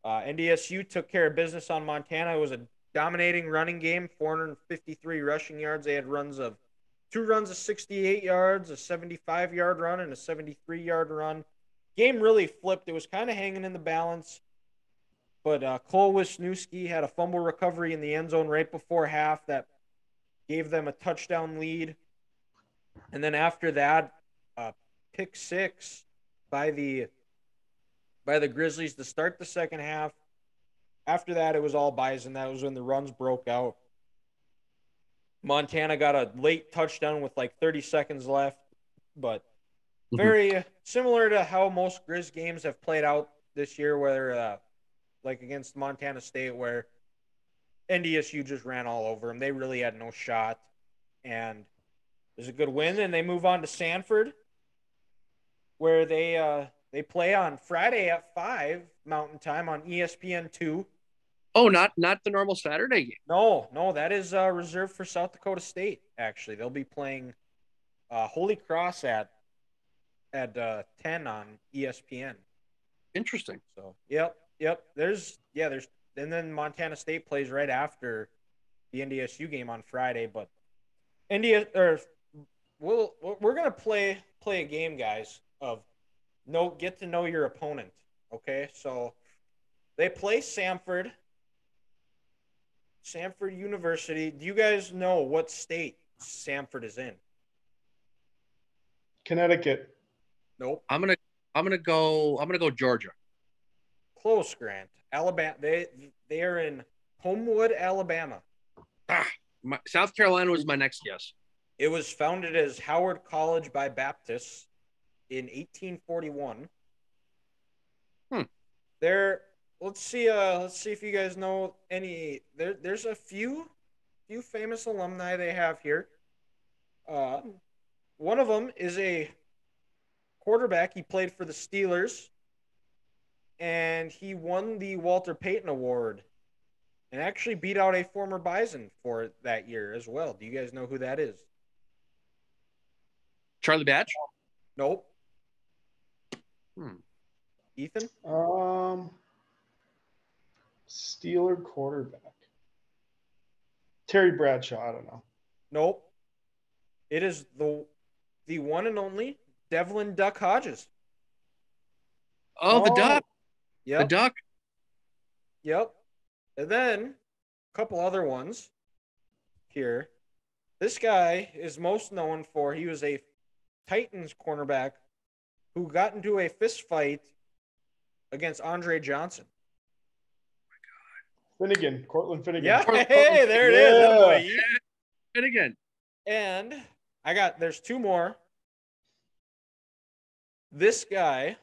NDSU took care of business on Montana. It was a dominating running game, 453 rushing yards. They had two runs of 68 yards, a 75-yard run, and a 73-yard run. Game really flipped. It was kind of hanging in the balance, but Cole Wisniewski had a fumble recovery in the end zone right before half that gave them a touchdown lead. And then after that, pick six by the Grizzlies to start the second half. After that, it was all Bison. That was when the runs broke out. Montana got a late touchdown with like 30 seconds left, but very similar to how most Grizz games have played out this year, where like against Montana State, where NDSU just ran all over them. They really had no shot, and it was a good win. And they move on to Samford, where they play on Friday at 5 Mountain Time on ESPN2. Oh, not the normal Saturday game. No, that is reserved for South Dakota State. Actually, they'll be playing Holy Cross at 10 on ESPN. Interesting. So, yep. There's and then Montana State plays right after the NDSU game on Friday. But we're gonna play a game, guys. Get to know your opponent. Okay, so they play Samford University. Do you guys know what state Samford is in? Connecticut. Nope. I'm gonna go Georgia. Close, Grant. Alabama. They are in Homewood, Alabama. South Carolina was my next guess. It was founded as Howard College by Baptists in 1841. Let's see if you guys know any. There's a few famous alumni they have here. One of them is a quarterback. He played for the Steelers, and he won the Walter Payton Award, and actually beat out a former Bison for it that year as well. Do you guys know who that is? Charlie Batch? Nope. Ethan? Steeler quarterback. Terry Bradshaw, I don't know. Nope. It is the one and only Devlin Duck Hodges. Oh, the Duck. Yep. The Duck. Yep. And then a couple other ones here. This guy is most known for he was a Titans cornerback who got into a fist fight against Andre Johnson. Finnegan, Cortland Finnegan. Yeah, hey, there it is. That boy. Finnegan. And there's two more. This guy,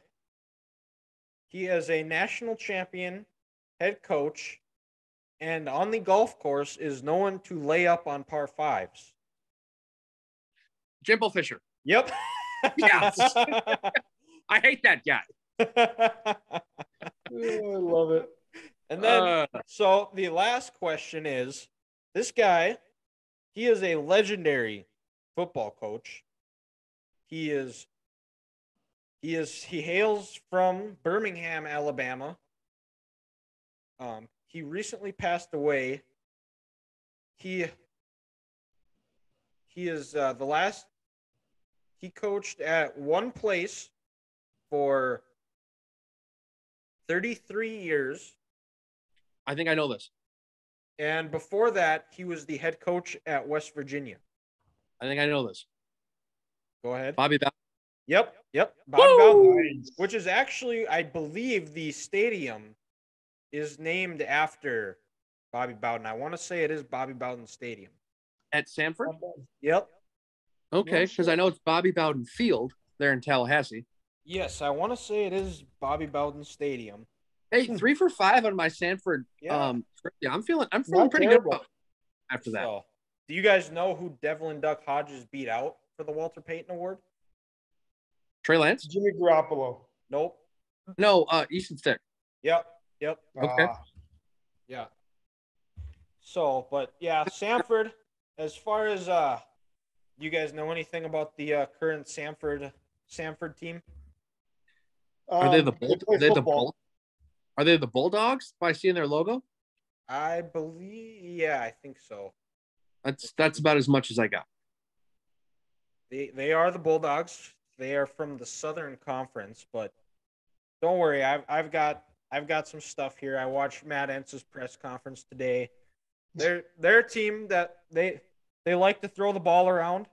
he is a national champion head coach, and on the golf course is known to lay up on par fives. Jimbo Fisher. Yep. Yes. I hate that guy. Oh, I love it. And then, so the last question is, this guy, he is a legendary football coach. He hails from Birmingham, Alabama. He recently passed away. He is he coached at one place for 33 years. I think I know this. And before that, he was the head coach at West Virginia. I think I know this. Go ahead. Bobby Bowden. Yep. Bobby Bowden, which is actually, I believe, the stadium is named after Bobby Bowden. I want to say it is Bobby Bowden Stadium. At Samford? Yep. Okay, because I know it's Bobby Bowden Field there in Tallahassee. Yes, I want to say it is Bobby Bowden Stadium. Hey, 3 for 5 on my Samford. Yeah. I'm feeling Not pretty terrible. good after that. So, do you guys know who Devlin Duck Hodges beat out for the Walter Payton Award? Trey Lance? Jimmy Garoppolo. Nope. No, Easton Stick. Yep. Okay. Yeah. So, but yeah, Samford, as far as you guys know anything about the current Samford team? Are they the They play football. Are they the Bulldogs by seeing their logo? I believe, yeah, I think so. That's about as much as I got. They are the Bulldogs. They are from the Southern Conference, but don't worry, I've got some stuff here. I watched Matt Entz's press conference today. They're a team that they like to throw the ball around.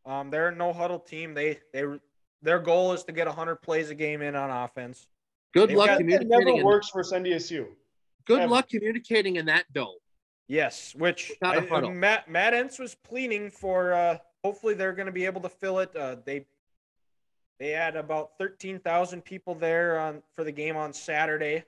They're a no huddle team. Their goal is to get 100 plays a game in on offense. Good They've luck got- It communicating. never works for NDSU. Good ever. luck communicating in that dome. Yes, which Not a huddle. Matt Entz was pleading for. Hopefully, they're going to be able to fill it. They had about 13,000 people there for the game on Saturday,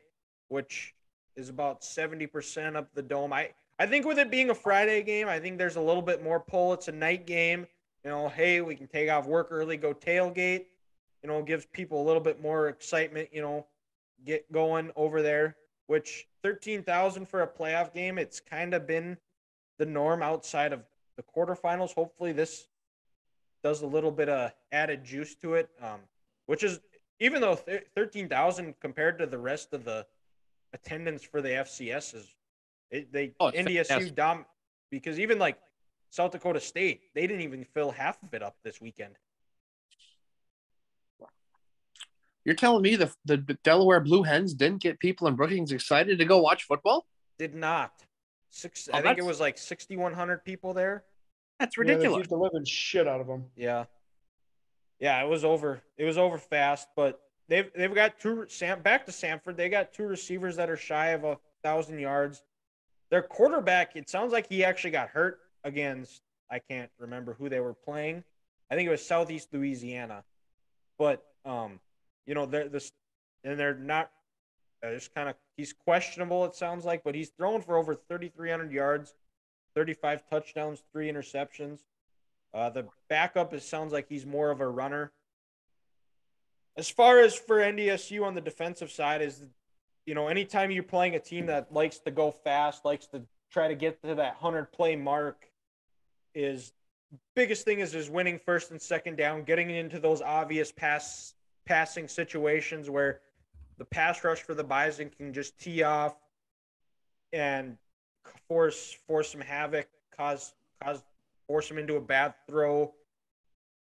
which is about 70% of the dome. I think with it being a Friday game, I think there's a little bit more pull. It's a night game. You know, hey, we can take off work early, go tailgate. You know, gives people a little bit more excitement. You know, get going over there. Which 13,000 for a playoff game, it's kind of been the norm outside of the quarterfinals. Hopefully this does a little bit of added juice to it, which is, even though 13,000 compared to the rest of the attendance for the FCS is, NDSU because even like South Dakota State, they didn't even fill half of it up this weekend. You're telling me the Delaware Blue Hens didn't get people in Brookings excited to go watch football? Did not. I think it was like 6,100 people there. That's Yeah, they ridiculous. beat the living shit out of them. Yeah, it was over. It was over fast, but they've got back to Samford. They got two receivers that are shy of 1,000 yards. Their quarterback, it sounds like he actually got hurt against, I can't remember who they were playing. I think it was Southeast Louisiana, but you know, they're not. Just kind of, he's questionable. It sounds like, but he's thrown for over 3,300 yards, 35 touchdowns, 3 interceptions. The backup, it sounds like he's more of a runner. As far as for NDSU on the defensive side is, you know, anytime you're playing a team that likes to go fast, likes to try to get to that 100-play mark, is biggest thing is winning first and second down, getting into those obvious passing situations where the pass rush for the Bison can just tee off and force some havoc, force them into a bad throw,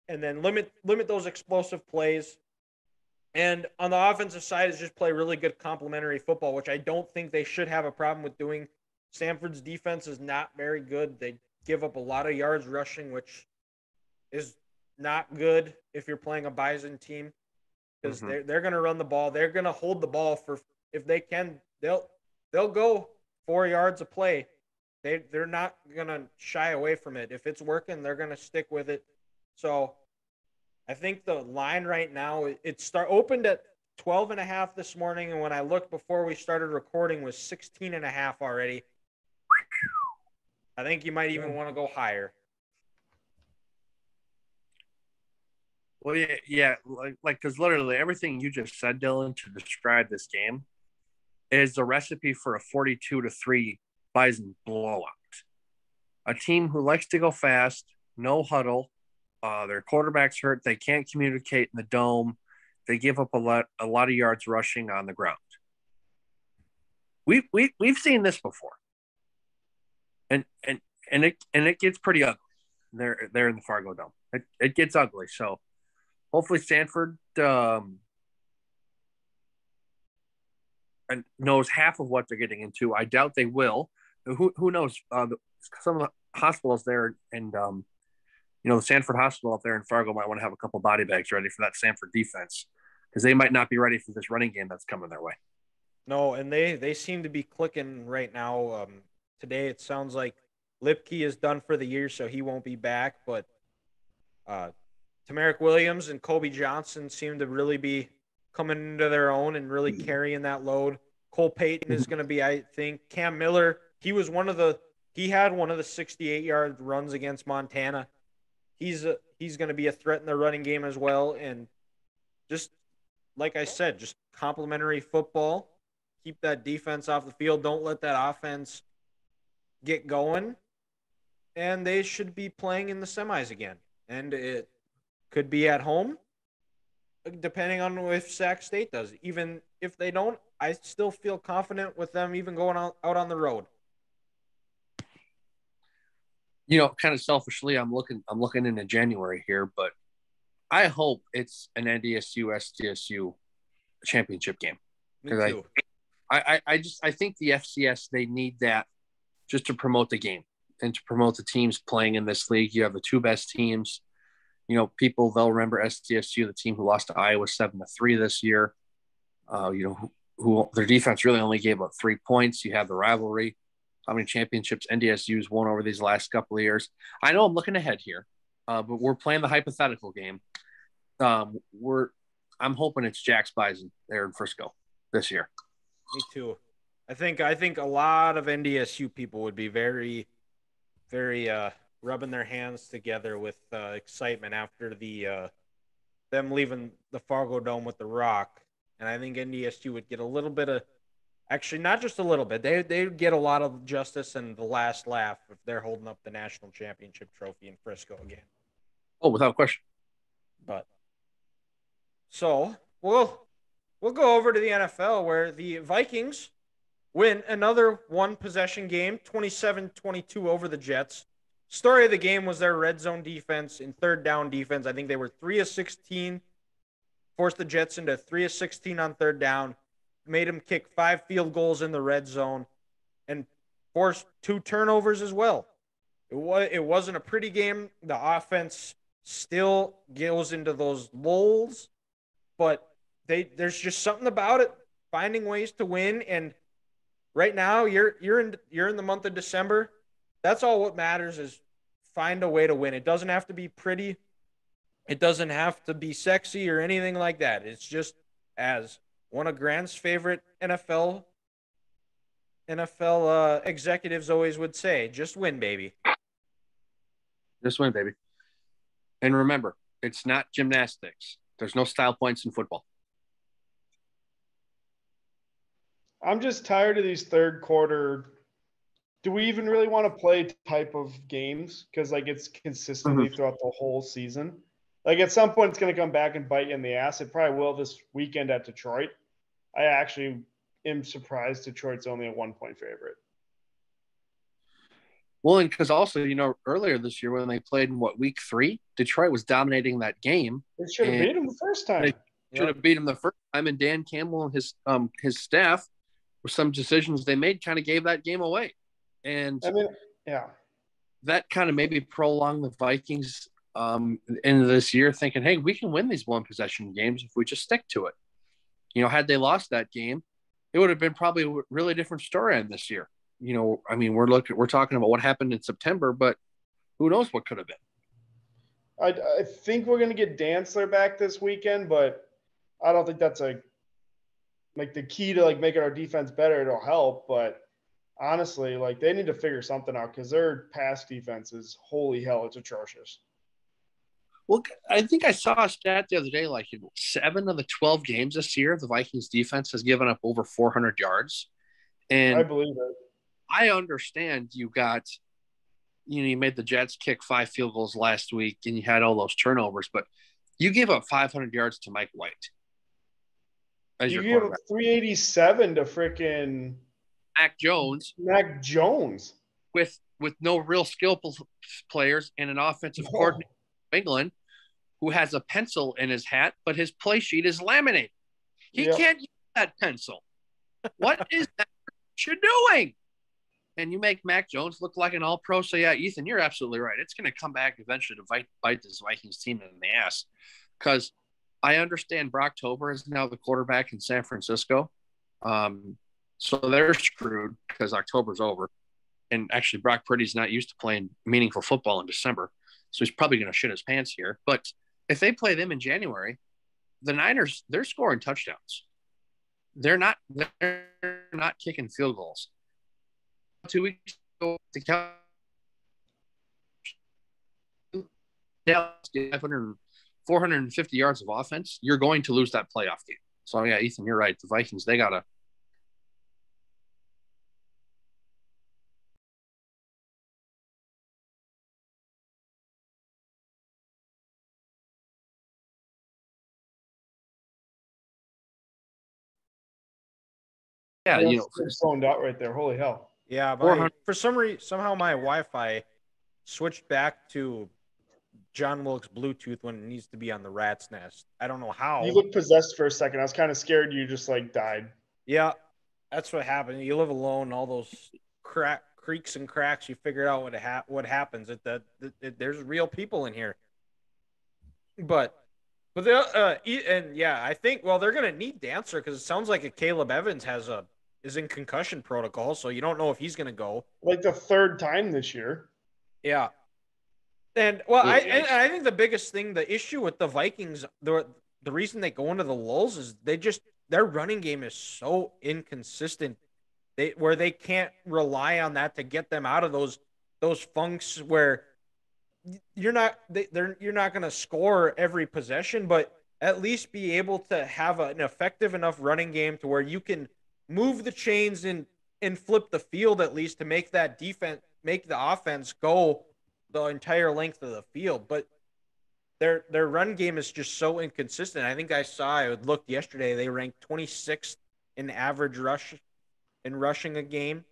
and then limit those explosive plays. And on the offensive side is just play really good complementary football, which I don't think they should have a problem with doing. Samford's defense is not very good. They give up a lot of yards rushing, which is not good if you're playing a Bison team, because they're going to run the ball. They're going to hold the ball for, if they can, they'll go 4 yards a play. They're not going to shy away from it. If it's working, they're going to stick with it. So I think the line right now, opened at 12.5 this morning, and when I looked before we started recording was 16.5 already. I think you might even want to go higher. Well, yeah, like because literally everything you just said, Dylan, to describe this game is the recipe for a 42-3 Bison blowout. A team who likes to go fast, no huddle. Their quarterback's hurt. They can't communicate in the dome. They give up a lot of yards rushing on the ground. We've seen this before, and it gets pretty ugly. They're in the Fargo Dome. It gets ugly. So hopefully Samford and knows half of what they're getting into. I doubt they will. Who knows? Some of the hospitals there and the Sanford Hospital up there in Fargo might want to have a couple body bags ready for that Samford defense, because they might not be ready for this running game that's coming their way. No, and they seem to be clicking right now. Today it sounds like Lipke is done for the year, so he won't be back. But Tamarick Williams and Kobe Johnson seem to really be coming into their own and really carrying that load. Cole Payton is going to be, I think. Cam Miller, he had one of the 68-yard runs against Montana. He's going to be a threat in the running game as well. And just like I said, just complimentary football. Keep that defense off the field. Don't let that offense get going. And they should be playing in the semis again. And it could be at home, depending on if Sac State does. Even if they don't, I still feel confident with them even going out on the road. Kind of selfishly, I'm looking into January here, but I hope it's an NDSU SDSU championship game. Me too. I think the FCS, they need that just to promote the game and to promote the teams playing in this league. You have the two best teams. People, they'll remember SDSU, the team who lost to Iowa 7-3 this year. Who their defense really only gave up 3 points. You have the rivalry. How many championships NDSU's won over these last couple of years? I know I'm looking ahead here, but we're playing the hypothetical game. I'm hoping it's Jack's Bison there in Frisco this year. Me too. I think a lot of NDSU people would be very, very rubbing their hands together with excitement after them leaving the Fargo Dome with the Rock. And I think NDSU would get a little bit of, actually not just a little bit, they would get a lot of justice and the last laugh if they're holding up the national championship trophy in Frisco again. Oh, without question. But so we'll go over to the NFL, where the Vikings win another one-possession game, 27-22 over the Jets. Story of the game was their red zone defense and third down defense. I think they were 3 of 16, forced the Jets into 3 of 16 on third down, made them kick 5 field goals in the red zone, and forced 2 turnovers as well. It wasn't a pretty game. The offense still goes into those lulls, but there's just something about it, finding ways to win. And right now, you're in the month of December. That's all what matters, is find a way to win. It doesn't have to be pretty. It doesn't have to be sexy or anything like that. It's just, as one of Grant's favorite NFL executives always would say, just win, baby. Just win, baby. And remember, it's not gymnastics. There's no style points in football. I'm just tired of these third quarter. Do we even really want to play type of games? Because it's consistently throughout the whole season. At some point, it's going to come back and bite you in the ass. It probably will this weekend at Detroit. I actually am surprised Detroit's only a 1-point favorite. Well, and because also, earlier this year when they played in week 3, Detroit was dominating that game. They should have beat them the first time. should have beat him the first time, and Dan Campbell and his staff, with some decisions they made, kind of gave that game away. And I mean, yeah, that kind of maybe prolonged the Vikings into this year, thinking, hey, we can win these one possession games if we just stick to it. Had they lost that game, it would have been probably a really different story in this year. I mean, we're talking about what happened in September, but who knows what could have been. I think we're gonna get Dantzler back this weekend, but I don't think that's the key to making our defense better. It'll help, but honestly, they need to figure something out because their pass defense is, holy hell, it's atrocious. Well, I think I saw a stat the other day, in 7 of the 12 games this year, the Vikings defense has given up over 400 yards. And I believe it. I understand you made the Jets kick 5 field goals last week and you had all those turnovers, but you gave up 500 yards to Mike White. You gave up 387 to freaking Mac Jones. With no real skill players and an offensive coordinator in England who has a pencil in his hat, but his play sheet is laminated. He can't use that pencil. What is that you're doing? And you make Mac Jones look like an all-pro. So, yeah, Ethan, you're absolutely right. It's going to come back eventually to bite this Vikings team in the ass. Because I understand Brocktober is now the quarterback in San Francisco. So they're screwed because October's over. And actually, Brock Purdy's not used to playing meaningful football in December. So he's probably going to shit his pants here. But if they play them in January, the Niners, they're scoring touchdowns. They're not kicking field goals. 2 weeks ago, the Cowboys 450 yards of offense. You're going to lose that playoff game. So, yeah, Ethan, you're right. The Vikings, they got to. Yeah, phoned out right there. Holy hell! Yeah, for some reason, somehow my Wi-Fi switched back to John Wilkes Bluetooth when it needs to be on the rat's nest. I don't know how. You looked possessed for a second. I was kind of scared you just died. Yeah, that's what happened. You live alone, all those creaks and cracks. You figure out what happens. There's real people in here. But I think they're gonna need Dancer because it sounds like Caleb Evans is in concussion protocol, so you don't know if he's gonna go. The third time this year. Yeah. And I think the biggest thing, the issue with the Vikings, the reason they go into the lulls is their running game is so inconsistent. Where they can't rely on that to get them out of those funks where you're not going to score every possession, but at least be able to have an effective enough running game to where you can move the chains and flip the field at least to make the offense go the entire length of the field. But their run game is just so inconsistent. I think I looked yesterday, they ranked 26th in average rushing a game.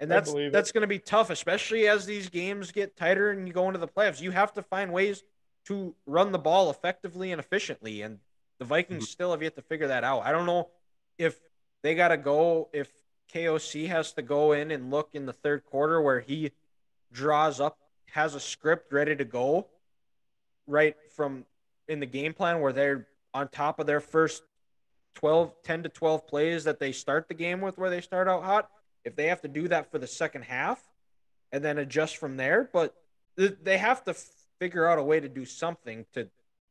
And that's going to be tough, especially as these games get tighter and you go into the playoffs. You have to find ways to run the ball effectively and efficiently, and the Vikings still have yet to figure that out. I don't know if they got to go, if KOC has to go in and look in the third quarter where he draws up, has a script ready to go right from in the game plan where they're on top of their first 10 to 12 plays that they start the game with, where they start out hot. If they have to do that for the second half and then adjust from there, but they have to figure out a way to do something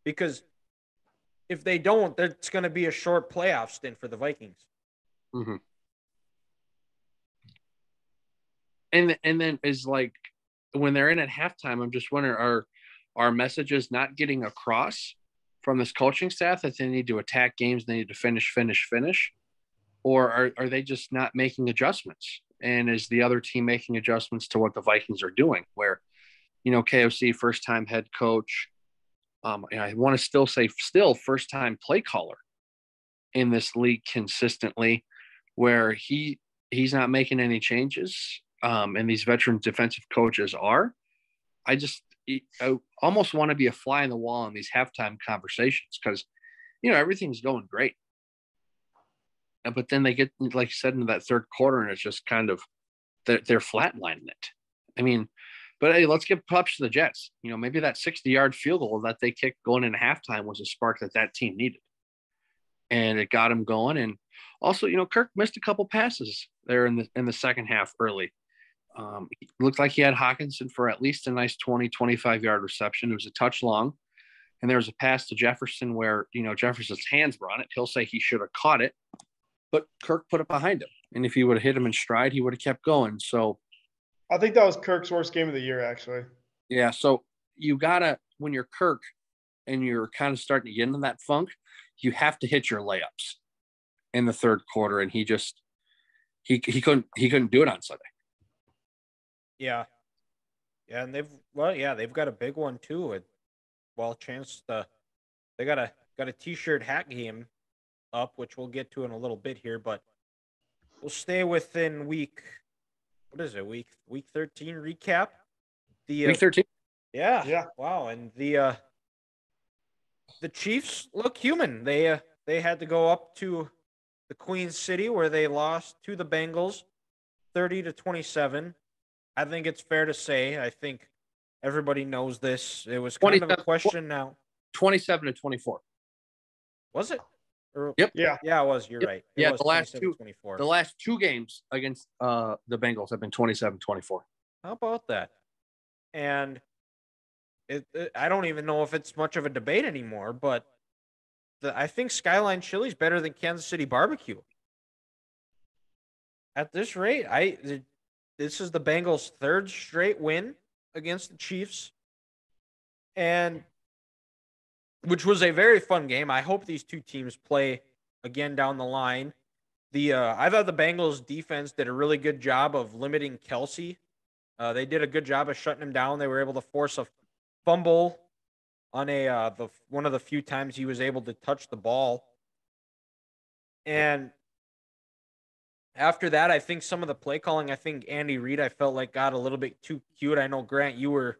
because if they don't, it's going to be a short playoff stint for the Vikings. Mm-hmm. And then is when they're in at halftime, I'm just wondering, are messages not getting across from this coaching staff that they need to attack games, they need to finish? Or are they just not making adjustments? And is the other team making adjustments to what the Vikings are doing? Where, KOC, first-time head coach, I want to still say first-time play caller in this league consistently, where he's not making any changes, and these veteran defensive coaches are. I almost want to be a fly on the wall in these halftime conversations because everything's going great. But then they get, like you said, into that third quarter, and it's just kind of they're flatlining it. I mean, but hey, let's give props to the Jets. Maybe that 60-yard field goal that they kicked going into halftime was a spark that team needed, and it got them going. And also, Kirk missed a couple passes there in the second half early. It looked like he had Hawkinson for at least a nice 20, 25-yard reception. It was a touch long. And there was a pass to Jefferson where, Jefferson's hands were on it. He'll say he should have caught it, but Kirk put it behind him. And if he would have hit him in stride, he would have kept going. So I think that was Kirk's worst game of the year, actually. Yeah. So you gotta, when you're Kirk and you're kind of starting to get into that funk, you have to hit your layups in the third quarter. And he couldn't do it on Sunday. Yeah. Yeah. And they've got a big one too. They got a t-shirt hat game up, which we'll get to in a little bit here, but we'll stay within week 13 recap. Week 13. Yeah. Wow. And the Chiefs look human. They had to go up to the Queen City where they lost to the Bengals 30-27. I think it's fair to say, I think everybody knows this. It was kind of a question now. 27-24. Was it? Yep. Yeah. Yeah, it was. You're right. It was the last two games against the Bengals have been 27-24. How about that? And I don't even know if it's much of a debate anymore, but I think Skyline Chili's better than Kansas City Barbecue. At this rate, this is the Bengals' third straight win against the Chiefs, and which was a very fun game. I hope these two teams play again down the line. I thought the Bengals defense did a really good job of limiting Kelsey. They did a good job of shutting him down. They were able to force a fumble on one of the few times he was able to touch the ball. And after that, I think some of the play calling, I think Andy Reid, I felt like got a little bit too cute. I know, Grant, you were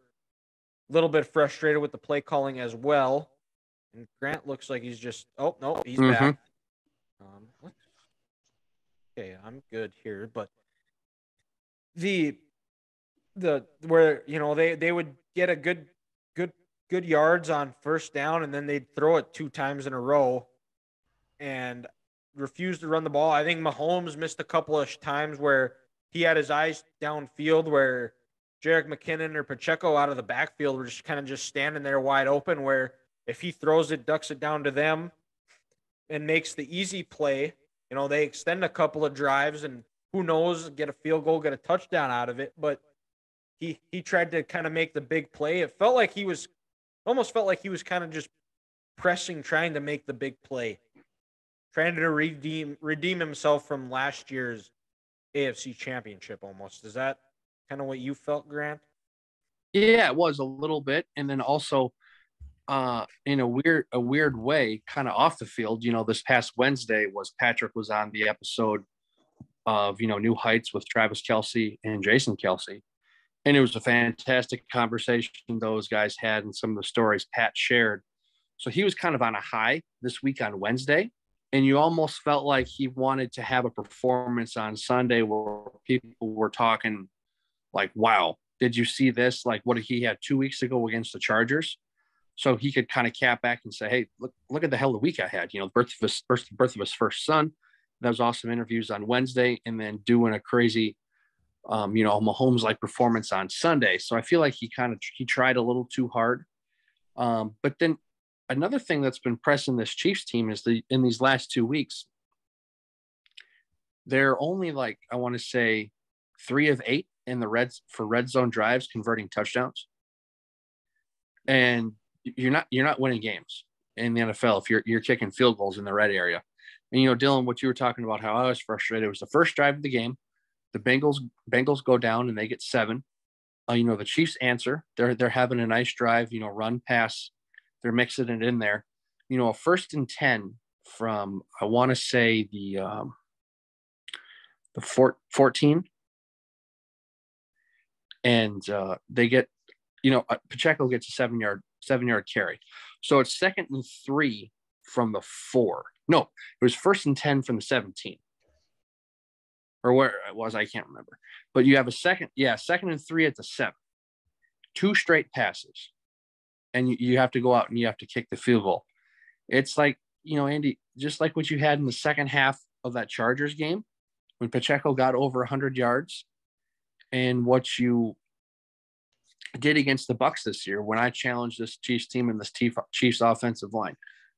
a little bit frustrated with the play calling as well. And Grant looks like he's just, oh, no, he's back. Okay, I'm good here. But where, they would get a good yards on first down, and then they'd throw it two times in a row and refuse to run the ball. I think Mahomes missed a couple of times where he had his eyes downfield, where Jerick McKinnon or Pacheco out of the backfield were just kind of just standing there wide open, where if he throws it, ducks it down to them and makes the easy play, they extend a couple of drives and who knows, get a field goal, get a touchdown out of it. But he tried to kind of make the big play. It almost felt like he was kind of just pressing, trying to make the big play, trying to redeem himself from last year's AFC Championship almost. Is that kind of what you felt, Grant? Yeah, it was a little bit. And then also in a weird way, kind of off the field, this past Wednesday Patrick was on the episode of, New Heights with Travis Kelce and Jason Kelce. And it was a fantastic conversation those guys had and some of the stories Pat shared. So he was kind of on a high this week on Wednesday. And you almost felt like he wanted to have a performance on Sunday where people were talking like, wow, did you see this? Like what he had 2 weeks ago against the Chargers? So he could kind of cap back and say, hey, look at the hell of the week I had, birth of his first son. That was awesome interviews on Wednesday, and then doing a crazy, Mahomes-like performance on Sunday. So I feel like he tried a little too hard. But then another thing that's been pressing this Chiefs team is in these last 2 weeks, they're only like, I want to say 3 of 8 in the red zone drives, converting touchdowns. And you're not winning games in the NFL if you're kicking field goals in the red area. And Dylan, what you were talking about, how I was frustrated, it was the first drive of the game. The Bengals go down and they get 7. The Chiefs answer. They're having a nice drive, run, pass. They're mixing it in there. A 1st and 10 from, I want to say the 14. And they get, Pacheco gets a 7-yard carry. So it's 2nd and 3 from the 4. No, it was 1st and 10 from the 17. Or where it was, I can't remember. But you have a second and 3 at the 7. 2 straight passes. And you have to go out and you have to kick the field goal. It's like, Andy, just like what you had in the second half of that Chargers game when Pacheco got over 100 yards and what you did against the Bucs this year when I challenged this Chiefs team and this Chiefs offensive line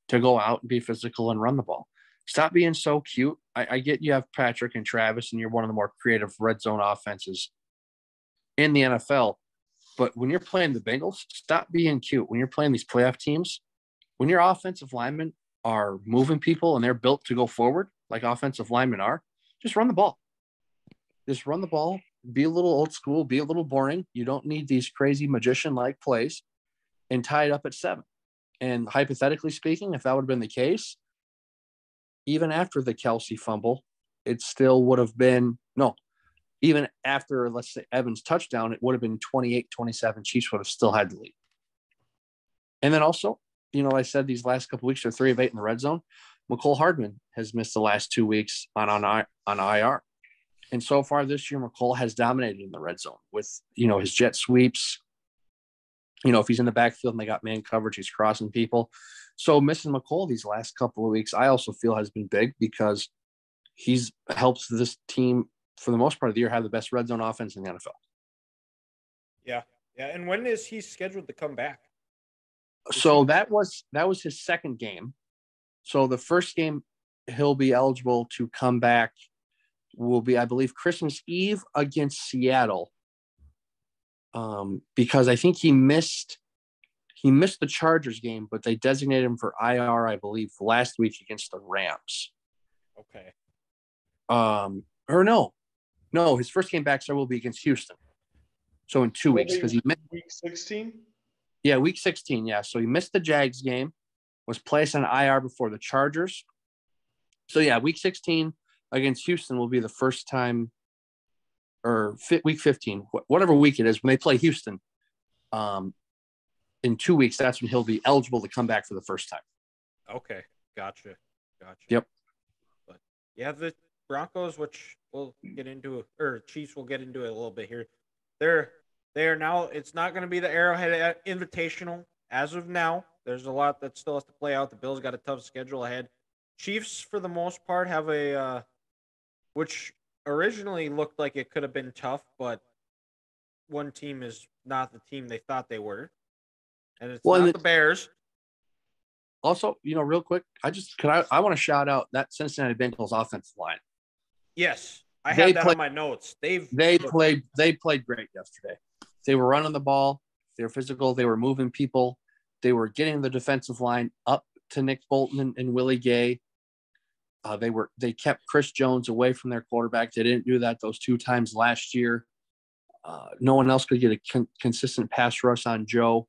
to go out and be physical and run the ball. Stop being so cute. I get you have Patrick and Travis and you're one of the more creative red zone offenses in the NFL. But when you're playing the Bengals, stop being cute. When you're playing these playoff teams, when your offensive linemen are moving people and they're built to go forward like offensive linemen are, just run the ball. Just run the ball. Be a little old school. Be a little boring. You don't need these crazy magician-like plays and tie it up at 7. And hypothetically speaking, if that would have been the case, even after the Kelsey fumble, it still would have been – no, even after, let's say, Evans' touchdown, it would have been 28-27. Chiefs would have still had the lead. And then also, I said these last couple of weeks are 3 of 8 in the red zone. McCole Hardman has missed the last 2 weeks on IR. And so far this year, McCole has dominated in the red zone with, his jet sweeps. If he's in the backfield and they got man coverage, he's crossing people. So missing McCole these last couple of weeks, I also feel has been big because he's helps this team for the most part of the year have the best red zone offense in the NFL. Yeah. And when is he scheduled to come back? So that was his second game. So the first game he'll be eligible to come back will be, I believe, Christmas Eve against Seattle. Because I think he missed the Chargers game, but they designated him for IR, I believe, last week against the Rams. Okay. Or no, his first game back will be against Houston. So in 2 weeks, because he missed week 16. Yeah, week 16. Yeah, so he missed the Jags game, was placed on IR before the Chargers. So yeah, week 16 against Houston will be the first time, or week 15, whatever week it is, when they play Houston. In 2 weeks, that's when he'll be eligible to come back for the first time. Okay, gotcha. Yep. But yeah, the Broncos, which we'll get into, or Chiefs, we'll get into it a little bit here. They are now. It's not going to be the Arrowhead Invitational as of now. There's a lot that still has to play out. The Bills got a tough schedule ahead. Chiefs, for the most part, have a which originally looked like it could have been tough, but one team is not the team they thought they were, and it's not the Bears. Also, real quick, I want to shout out that Cincinnati Bengals offensive line. Yes, I have that on my notes. They played great yesterday. They were running the ball. They were physical. They were moving people. They were getting the defensive line up to Nick Bolton and Willie Gay. They kept Chris Jones away from their quarterback. They didn't do that those 2 times last year. No one else could get a consistent pass rush on Joe.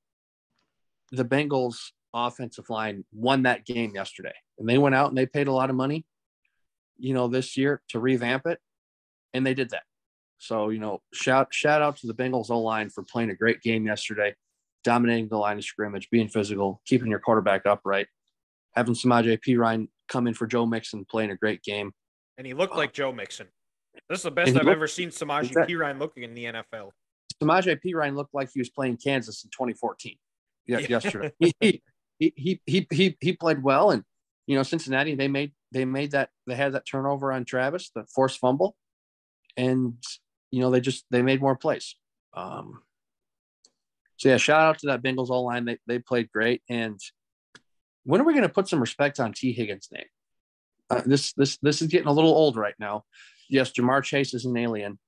The Bengals offensive line won that game yesterday, and they went out and they paid a lot of money, this year to revamp it, and they did that. So, shout out to the Bengals O-line for playing a great game yesterday, dominating the line of scrimmage, being physical, keeping your quarterback upright, having Samaje Perine come in for Joe Mixon, playing a great game. And he looked like Joe Mixon. This is the best I've ever seen Samaje Perine looking in the NFL. Samaje Perine looked like he was playing Kansas in 2014 yesterday. He played well, and Cincinnati they had that turnover on Travis, the forced fumble, and they made more plays. So yeah, shout out to that Bengals O-line. They played great. And when are we going to put some respect on T. Higgins' name? This is getting a little old right now. Yes, Jamar Chase is an alien,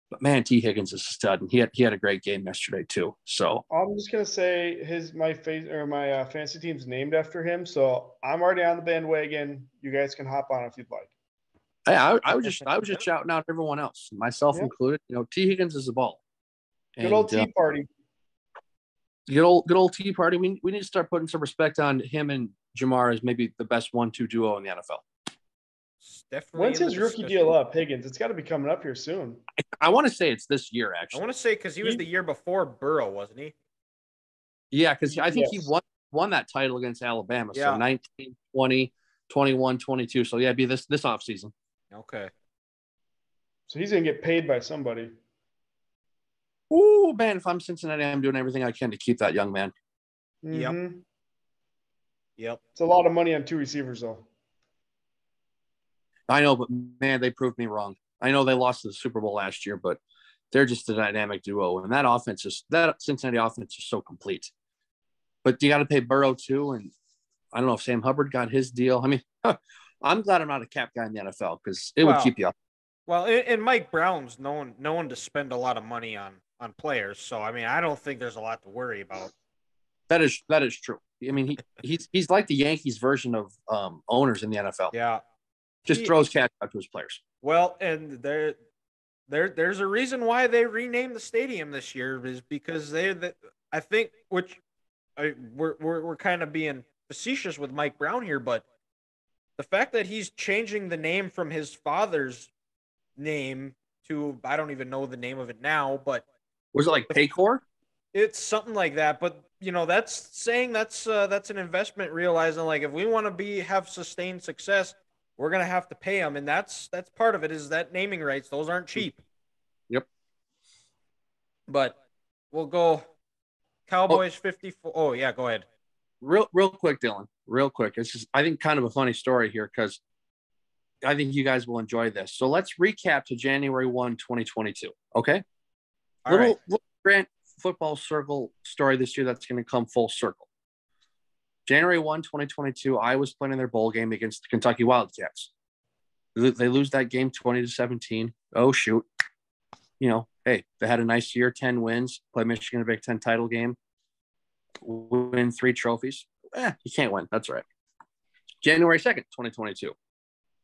but man, T. Higgins is a stud, and he had a great game yesterday too. So I'm just gonna say my fantasy team's named after him, so I'm already on the bandwagon. You guys can hop on if you'd like. Hey, I was just shouting out everyone else, myself included. T. Higgins is a ball. Good old Tea Party. Good old Tea Party. We need to start putting some respect on him and Jamar as maybe the best 1-2 duo in the NFL. Definitely. When's his rookie deal up, Higgins? It's got to be coming up here soon. I want to say it's this year, actually. I want to say because he was the year before Burrow, wasn't he? Yeah, because I think he won won that title against Alabama. Yeah. So 19, 20, 21, 22. So, yeah, it'd be this offseason. Okay. So he's going to get paid by somebody. Ooh, man, if I'm Cincinnati, I'm doing everything I can to keep that young man. Mm-hmm. Yep. It's a lot of money on 2 receivers, though. I know, but, man, they proved me wrong. I know they lost to the Super Bowl last year, but they're just a dynamic duo. And that Cincinnati offense is so complete. But you got to pay Burrow, too. And I don't know if Sam Hubbard got his deal. I mean, I'm glad I'm not a cap guy in the NFL because it would keep you up. Well, and Mike Brown's known to spend a lot of money on players. So, I mean, I don't think there's a lot to worry about. That is true. I mean, he's like the Yankees version of owners in the NFL. Yeah. Just throws cash out to his players. Well, and there's a reason why they renamed the stadium this year is because I think we're kind of being facetious with Mike Brown here, but the fact that he's changing the name from his father's name to, I don't even know the name of it now, but was it like Paycor? It's something like that, but that's saying that's an investment, realizing like if we want to have sustained success, we're going to have to pay them, and that's part of it, is that naming rights. Those aren't cheap. Yep. But we'll go Cowboys 54. Oh, yeah, go ahead. Real quick, Dylan. Real quick. It's just, I think, kind of a funny story here because I think you guys will enjoy this. So let's recap to January 1, 2022. Okay? Little Grant football circle story this year that's going to come full circle. January 1, 2022, Iowa's playing their bowl game against the Kentucky Wildcats. They lose that game 20-17. Oh, shoot. Hey, they had a nice year, 10 wins, play Michigan in a Big Ten title game, win 3 trophies. You can't win. That's right. January 2nd, 2022,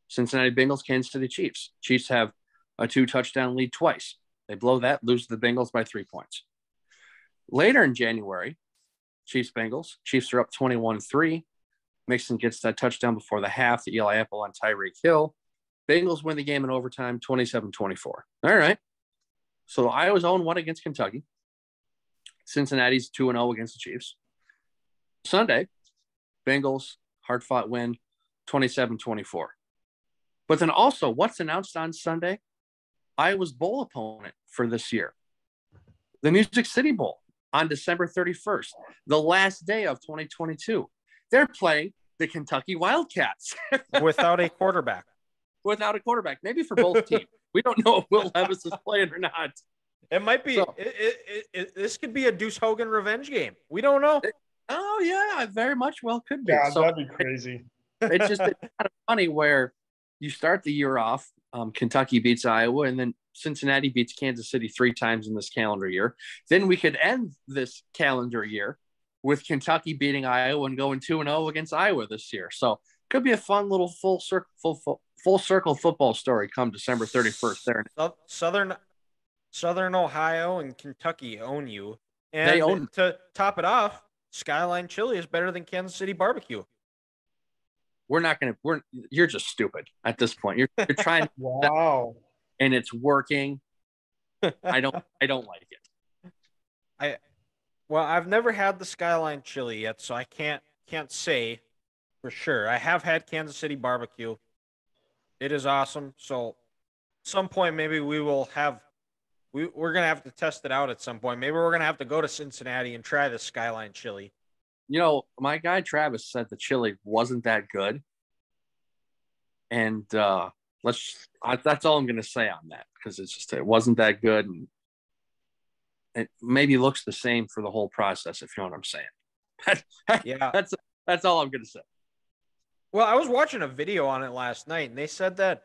Cincinnati Bengals, Kansas City Chiefs. Chiefs have a 2-touchdown lead twice. They blow that, lose to the Bengals by 3 points. Later in January, Chiefs-Bengals. Chiefs are up 21-3. Mixon gets that touchdown before the half, the Eli Apple on Tyreek Hill. Bengals win the game in overtime, 27-24. All right. So Iowa's 0-1 against Kentucky. Cincinnati's 2-0 against the Chiefs. Sunday, Bengals, hard-fought win, 27-24. But then also, what's announced on Sunday? Iowa's bowl opponent for this year, the Music City Bowl, on December 31st, the last day of 2022. They're playing the Kentucky Wildcats. Without a quarterback. Without a quarterback. Maybe for both teams. We don't know if Will Levis is playing or not. It might be. So, this could be a Deuce Hogan revenge game. We don't know. Oh, yeah, it very much well could be. God, that'd be crazy. It's kind of funny where you start the year off, Kentucky beats Iowa, and then Cincinnati beats Kansas City 3 times in this calendar year. Then we could end this calendar year with Kentucky beating Iowa and going 2-0 against Iowa this year. So could be a fun little full circle football story come December 31st there. Southern Ohio and Kentucky own you. And they own. To top it off, Skyline Chili is better than Kansas City barbecue. You're just stupid at this point. You're trying. Wow. And it's working. I don't like it. I've never had the Skyline Chili yet, so I can't say for sure. I have had Kansas City barbecue. It is awesome. So at some point maybe we're gonna have to test it out at some point. Maybe we're gonna have to go to Cincinnati and try the Skyline Chili. My guy Travis said the chili wasn't that good. And that's all I'm going to say on that, because it wasn't that good, and it maybe looks the same for the whole process, if you know what I'm saying. Yeah, that's all I'm going to say. Well, I was watching a video on it last night, and they said that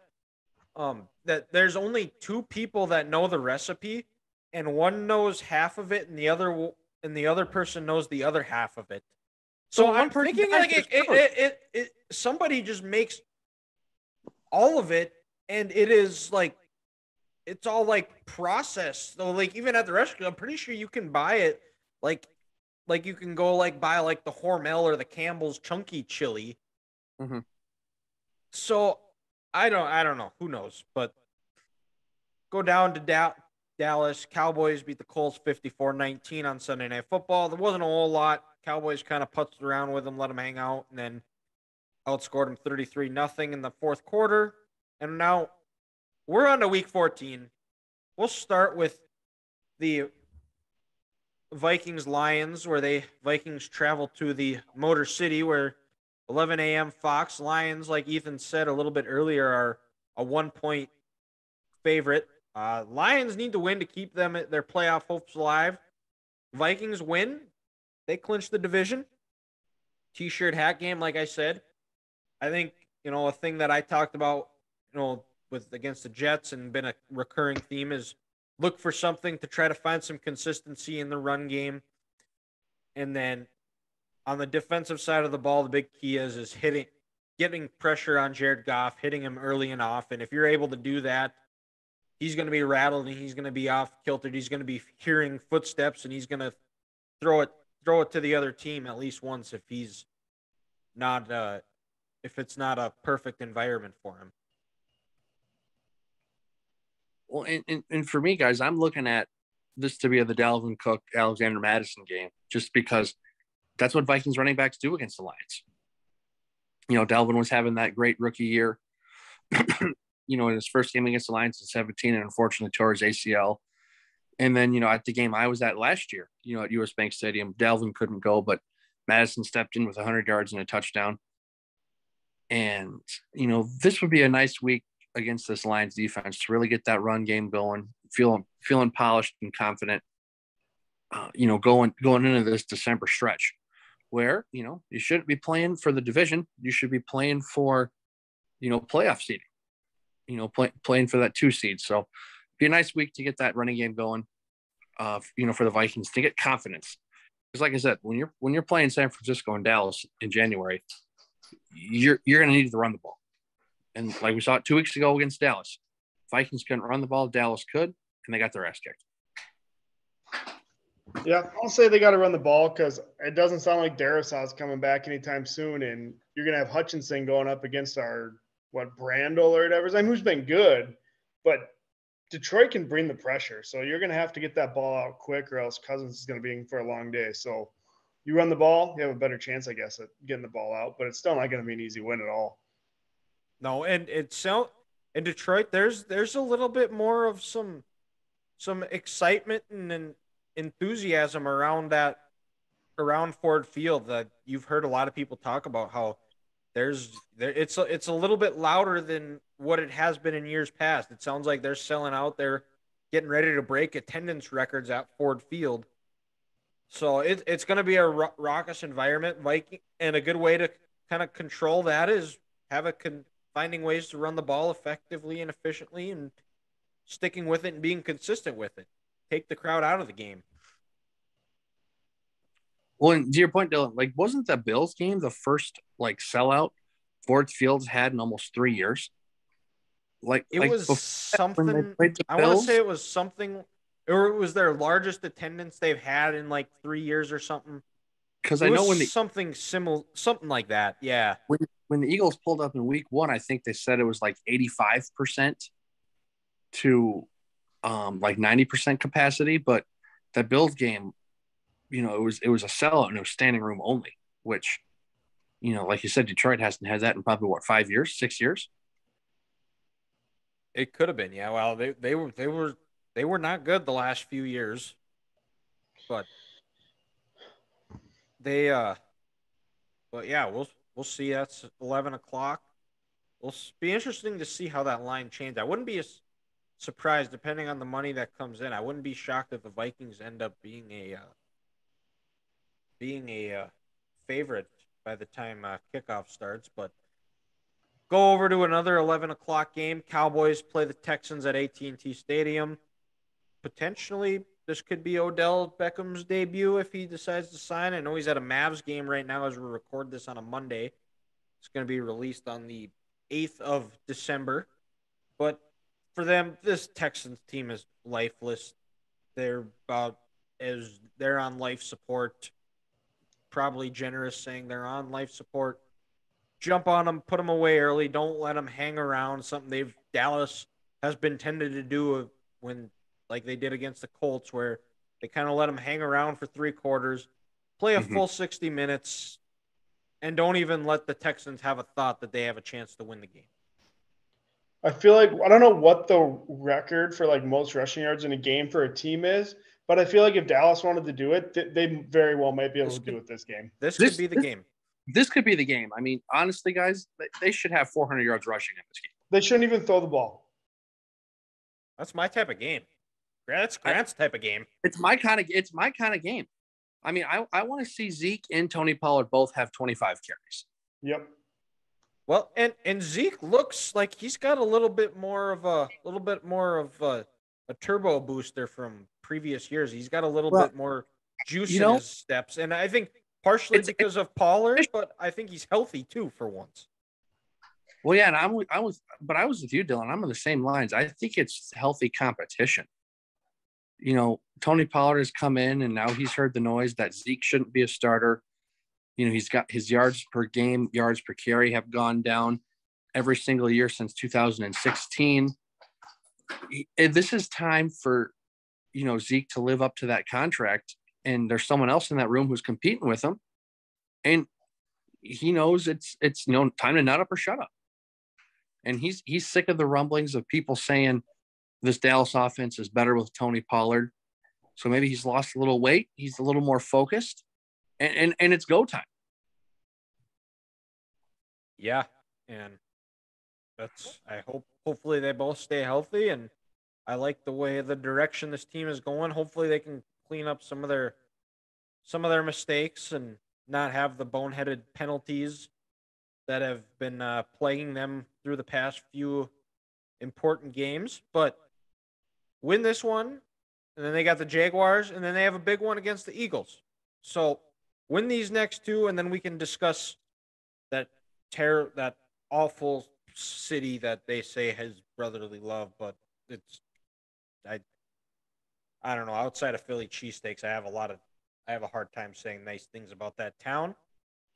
that there's only 2 people that know the recipe, and one knows half of it, and the other person knows the other half of it. So I'm thinking like somebody just makes all of it, and it is like it's all like processed. So like even at the restaurant, I'm pretty sure you can buy it like you can go like buy like the Hormel or the Campbell's chunky chili. Mm-hmm. So I don't know. Who knows? But go down to Dallas Cowboys beat the Colts 54-19 on Sunday Night Football. There wasn't a whole lot. Cowboys kind of putzed around with them, let them hang out, and then outscored them 33-0 in the fourth quarter. And now we're on to Week 14. We'll start with the Vikings-Lions, where Vikings travel to the Motor City, where 11 a.m. Fox. Lions, like Ethan said a little bit earlier, are a 1-point favorite. Lions need to win to keep their playoff hopes alive. Vikings win, they clinch the division. T-shirt hat game, like I said. I think, a thing that I talked about, with against the Jets and been a recurring theme is look for something to try to find some consistency in the run game. And then on the defensive side of the ball, the big key is getting pressure on Jared Goff, hitting him early and often. If you're able to do that, he's going to be rattled and he's going to be off kiltered. He's going to be hearing footsteps and he's going to throw it to the other team at least once if he's not if it's not a perfect environment for him. Well, and for me, guys, I'm looking at this to be the Dalvin Cook, Alexander Madison game, just because that's what Vikings running backs do against the Lions. Dalvin was having that great rookie year, in his first game against the Lions in 17, and unfortunately tore his ACL. And then, at the game I was at last year, at US Bank Stadium, Dalvin couldn't go, but Madison stepped in with 100 yards and a touchdown. And, this would be a nice week against this Lions defense to really get that run game going, feeling polished and confident, going into this December stretch where, you shouldn't be playing for the division. You should be playing for, playoff seeding, playing for that 2 seed. So be a nice week to get that running game going, for the Vikings to get confidence. Because like I said, when you're playing San Francisco and Dallas in January, you're going to need to run the ball. And like we saw it 2 weeks ago against Dallas, Vikings couldn't run the ball. Dallas could, and they got their ass kicked. Yeah, I'll say they got to run the ball because it doesn't sound like Darrisaw's coming back anytime soon, and you're going to have Hutchinson going up against Brandel or whatever. Who's been good, but Detroit can bring the pressure. So you're going to have to get that ball out quick or else Cousins is going to be in for a long day. So you run the ball, you have a better chance, I guess, at getting the ball out, but it's still not going to be an easy win at all. No, and in Detroit, there's a little bit more of some excitement and enthusiasm around Ford Field that you've heard a lot of people talk about how it's a little bit louder than what it has been in years past. It sounds like they're selling out. They're getting ready to break attendance records at Ford Field. So it's going to be a raucous environment. And a good way to kind of control that is finding ways to run the ball effectively and efficiently and sticking with it and being consistent with it. Take the crowd out of the game. Well, and to your point, Dylan, wasn't the Bills game the first sellout Ford Field's had in almost 3 years? It was something. I want to say it was something, or it was their largest attendance they've had in 3 years or something. Because I know something similar, something like that. Yeah. When the Eagles pulled up in week 1, I think they said it was 85% to 90% capacity. But that Bills game, it was a sellout and it was standing room only, which, like you said, Detroit hasn't had that in probably 5 years, 6 years. It could have been, yeah. Well, they were not good the last few years, but but yeah, we'll see. That's 11 o'clock. It'll be interesting to see how that line changes. I wouldn't be surprised, depending on the money that comes in. I wouldn't be shocked if the Vikings end up being a favorite by the time kickoff starts. But go over to another 11 o'clock game. Cowboys play the Texans at AT&T Stadium. Potentially, this could be Odell Beckham's debut if he decides to sign. I know he's at a Mavs game right now as we record this on a Monday. It's going to be released on the 8th of December. But for them, this Texans team is lifeless. They're on life support. Probably generous saying they're on life support. Jump on them, put them away early. Don't let them hang around. Something Dallas has been tended to do when like they did against the Colts, where they kind of let them hang around for 3 quarters, play a full 60 minutes, and don't even let the Texans have a thought that they have a chance to win the game. I feel like I don't know what the record for like most rushing yards in a game for a team is, but I feel like if Dallas wanted to do it, they very well might be able to do it this game. This could be the game. This could be the game. I mean, honestly, guys, they should have 400 yards rushing in this game. They shouldn't even throw the ball. That's my type of game. That's Grant's type of game. It's my kind of game. I mean, I want to see Zeke and Tony Pollard both have 25 carries. Yep. Well, and Zeke looks like he's got a little bit more of a turbo booster from previous years. He's got a little bit more juice in his steps, and I think partially because of Pollard, but I think he's healthy too for once. Well, yeah, and I was with you, Dylan. I'm on the same lines. I think it's healthy competition. You know, Tony Pollard has come in, and now he's heard the noise that Zeke shouldn't be a starter. You know, he's got his yards per game, yards per carry have gone down every single year since 2016. This is time for, you know, Zeke to live up to that contract, and there's someone else in that room who's competing with him, and he knows it's time to nut up or shut up. And he's sick of the rumblings of people saying this Dallas offense is better with Tony Pollard. So maybe he's lost a little weight. He's a little more focused, and it's go time. Yeah, and hopefully they both stay healthy, and I like the direction this team is going. Hopefully they can clean up some of their mistakes and not have the boneheaded penalties that have been plaguing them through the past few important games. But win this one, and then they got the Jaguars, and then they have a big one against the Eagles. So win these next 2, and then we can discuss that awful city that they say has brotherly love, but it's I don't know. Outside of Philly cheesesteaks, I have a hard time saying nice things about that town.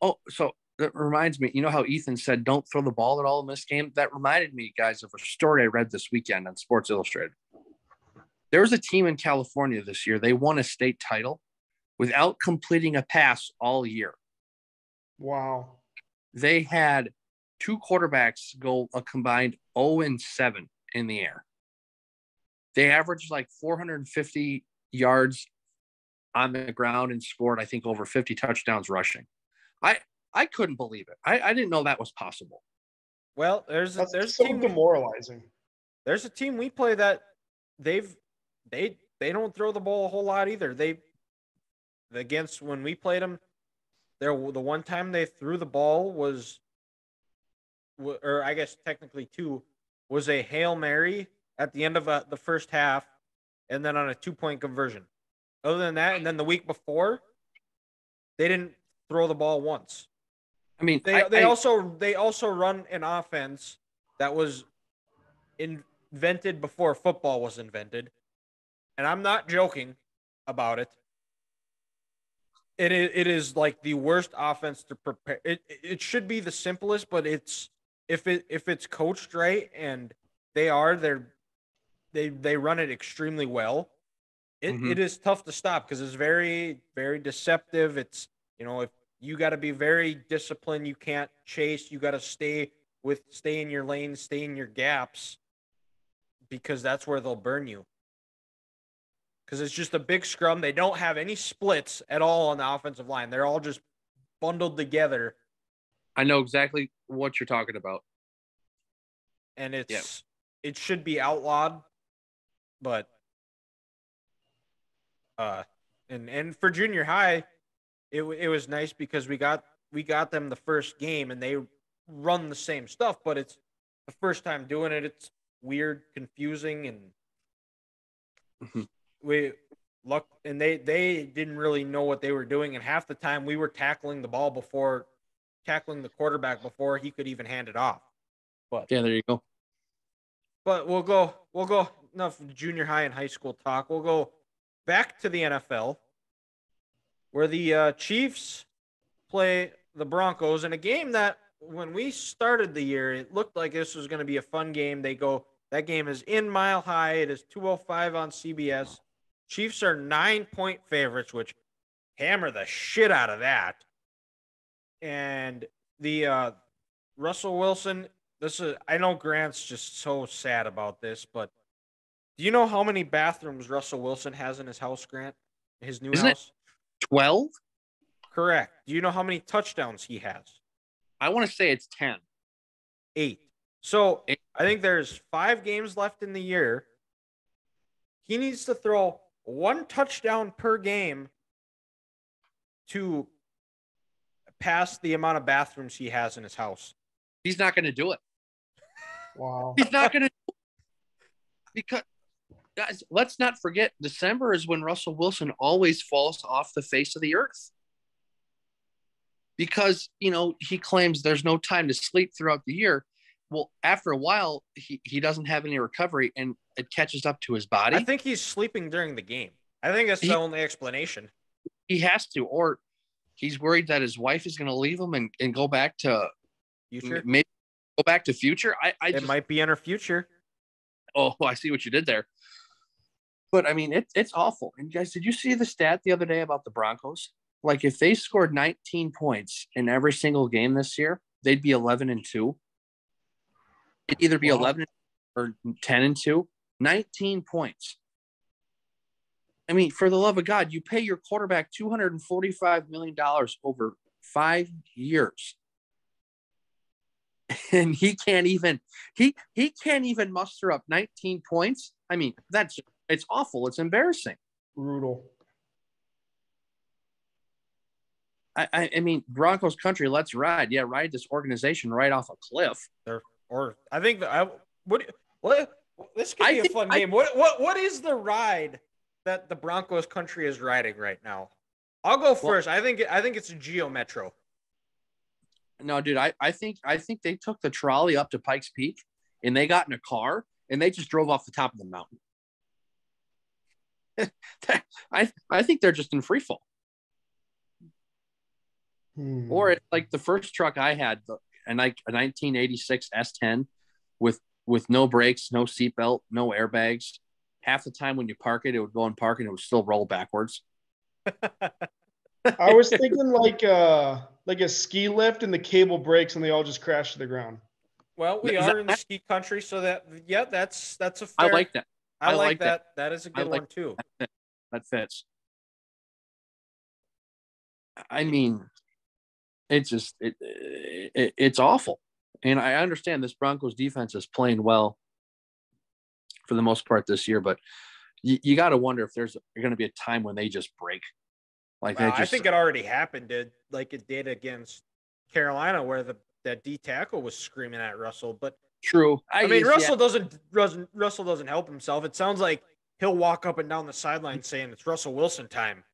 Oh, so that reminds me, you know how Ethan said don't throw the ball at all in this game? That reminded me, guys, of a story I read this weekend on Sports Illustrated. There was a team in California this year. They won a state title without completing a pass all year. Wow. They had 2 quarterbacks go a combined 0-7 in the air. They averaged like 450 yards on the ground and scored, I think, over 50 touchdowns rushing. I couldn't believe it. I didn't know that was possible. Well, there's so a team demoralizing. There's a team we play that they don't throw the ball a whole lot either. Against when we played them, the one time they threw the ball was, or I guess technically 2, was a Hail Mary at the end of the first half, and then on a 2-point conversion. Other than that, and then the week before, they didn't throw the ball once. I mean, they also run an offense that was invented before football was invented, and I'm not joking about it. It is like the worst offense to prepare. It should be the simplest, but if it's coached right and they run it extremely well. It is tough to stop because it's very, very deceptive. It's, you know, if you got to be very disciplined, you can't chase. You got to stay in your lane, stay in your gaps, because that's where they'll burn you. Because it's just a big scrum. They don't have any splits at all on the offensive line. They're all just bundled together. I know exactly what you're talking about. And it should be outlawed, but and for junior high, it was nice because we got them the first game and they run the same stuff, but it's the first time doing it. It's weird, confusing, and they didn't really know what they were doing, and half the time we were tackling the quarterback before he could even hand it off. But yeah, there you go. But we'll go enough junior high and high school talk. We'll go back to the NFL, where the Chiefs play the Broncos in a game that when we started the year, it looked like this was going to be a fun game. They go That game is in Mile High. It is 2:05 on CBS. Chiefs are 9-point favorites, which hammer the shit out of that. And the Russell Wilson, I know Grant's just so sad about this, but do you know how many bathrooms Russell Wilson has in his house, Grant? His new Isn't house? 12? Correct. Do you know how many touchdowns he has? I want to say it's 10. 8. So I think there's 5 games left in the year. He needs to throw 1 touchdown per game to pass the amount of bathrooms he has in his house. He's not going to do it. Wow. He's not going to do it. Because, guys, let's not forget, December is when Russell Wilson always falls off the face of the earth. Because, he claims there's no time to sleep throughout the year. Well, after a while, he doesn't have any recovery, and it catches up to his body. I think he's sleeping during the game. I think that's the only explanation. He has to, or he's worried that his wife is going to leave him and go back to Future? Maybe go back to future. It might be in her future. Oh, I see what you did there. But, I mean, it's awful. And, guys, did you see the stat the other day about the Broncos? Like, if they scored 19 points in every single game this year, they'd be 11-2. It'd either be 11 or 10-2. 19 points. I mean, for the love of God, you pay your quarterback $245 million over 5 years. And he can't even muster up 19 points. I mean, it's awful. It's embarrassing. Brutal. I mean, Broncos country, let's ride. Yeah, ride this organization right off a cliff. Or I think what this could be a fun game. What is the ride that the Broncos country is riding right now? I'll go first. I think it's a Geo Metro. No, dude, I think they took the trolley up to Pikes Peak and they got in a car and they just drove off the top of the mountain. I think they're just in free fall. Or it's like the first truck I had, a 1986 S10 with no brakes, no seatbelt, no airbags. Half the time when you park it, it would go and park and it would still roll backwards. I was thinking like a ski lift and the cable breaks and they all just crash to the ground. Well, we are in the ski country, so that's a fair. I like that. I like that. That is a good one too. That fits. I mean, it's awful. And I understand this Broncos defense is playing well for the most part this year, but you got to wonder if there's going to be a time when they just break. Like I think it already happened, like it did against Carolina, where that D tackle was screaming at Russell. But true. I mean, Russell doesn't help himself. It sounds like he'll walk up and down the sideline saying it's Russell Wilson time.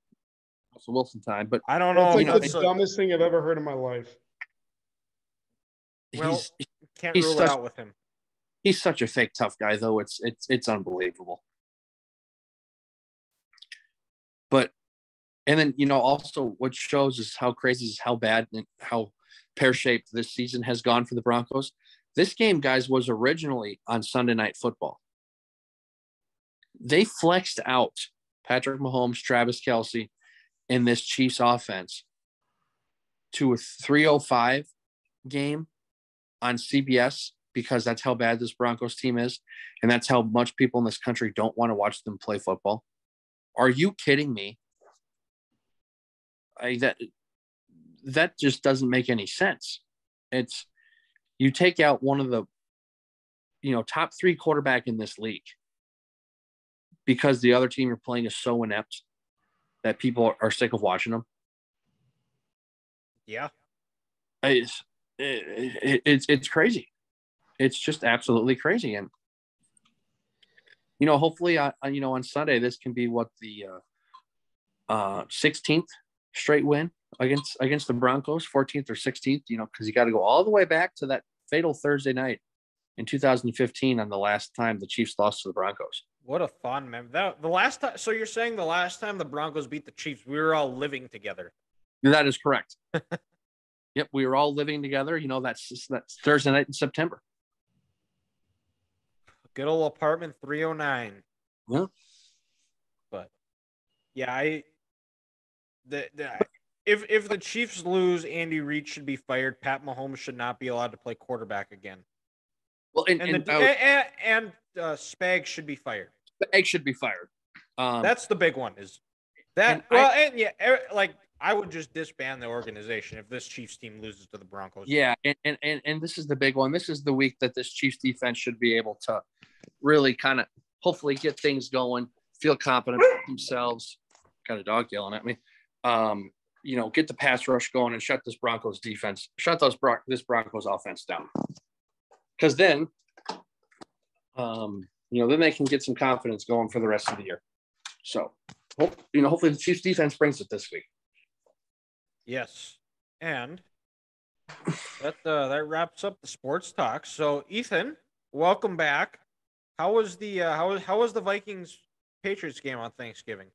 Russell Wilson time, but I don't know. That's the dumbest thing I've ever heard in my life. Well, can't rule it out with him. He's such a fake tough guy, though. It's unbelievable. But and then also what shows is how crazy is how bad and how pear-shaped this season has gone for the Broncos. This game, guys, was originally on Sunday Night Football. They flexed out Patrick Mahomes, Travis Kelce, in this Chiefs offense to a 3:05 game on CBS because that's how bad this Broncos team is, and that's how much people in this country don't want to watch them play football. Are you kidding me? That just doesn't make any sense. It's you take out one of the top 3 quarterback in this league because the other team you're playing is so inept that people are sick of watching them. Yeah, it's crazy. It's just absolutely crazy, and hopefully, on Sunday this can be what the 16th straight win against the Broncos, 14th or 16th. Because you got to go all the way back to that fatal Thursday night in 2015 on the last time the Chiefs lost to the Broncos. What a fun memory. The last time. So you're saying the last time the Broncos beat the Chiefs, we were all living together. That is correct. Yep, we were all living together. That's Thursday night in September. Good old apartment 309. Yeah. But yeah, if the Chiefs lose, Andy Reid should be fired. Pat Mahomes should not be allowed to play quarterback again. Well, and Spags should be fired. the egg should be fired. That's the big one. Is that I would just disband the organization if this Chiefs team loses to the Broncos. Yeah, and this is the big one. This is the week that this Chiefs defense should be able to really kind of hopefully get things going, feel confident with themselves. Got a dog yelling at me. Get the pass rush going and shut this Broncos defense, this Broncos offense down. Because then, then they can get some confidence going for the rest of the year. So, hopefully the Chiefs defense brings it this week. Yes, and that wraps up the sports talk. So, Ethan, welcome back. How was the Vikings Patriots game on Thanksgiving?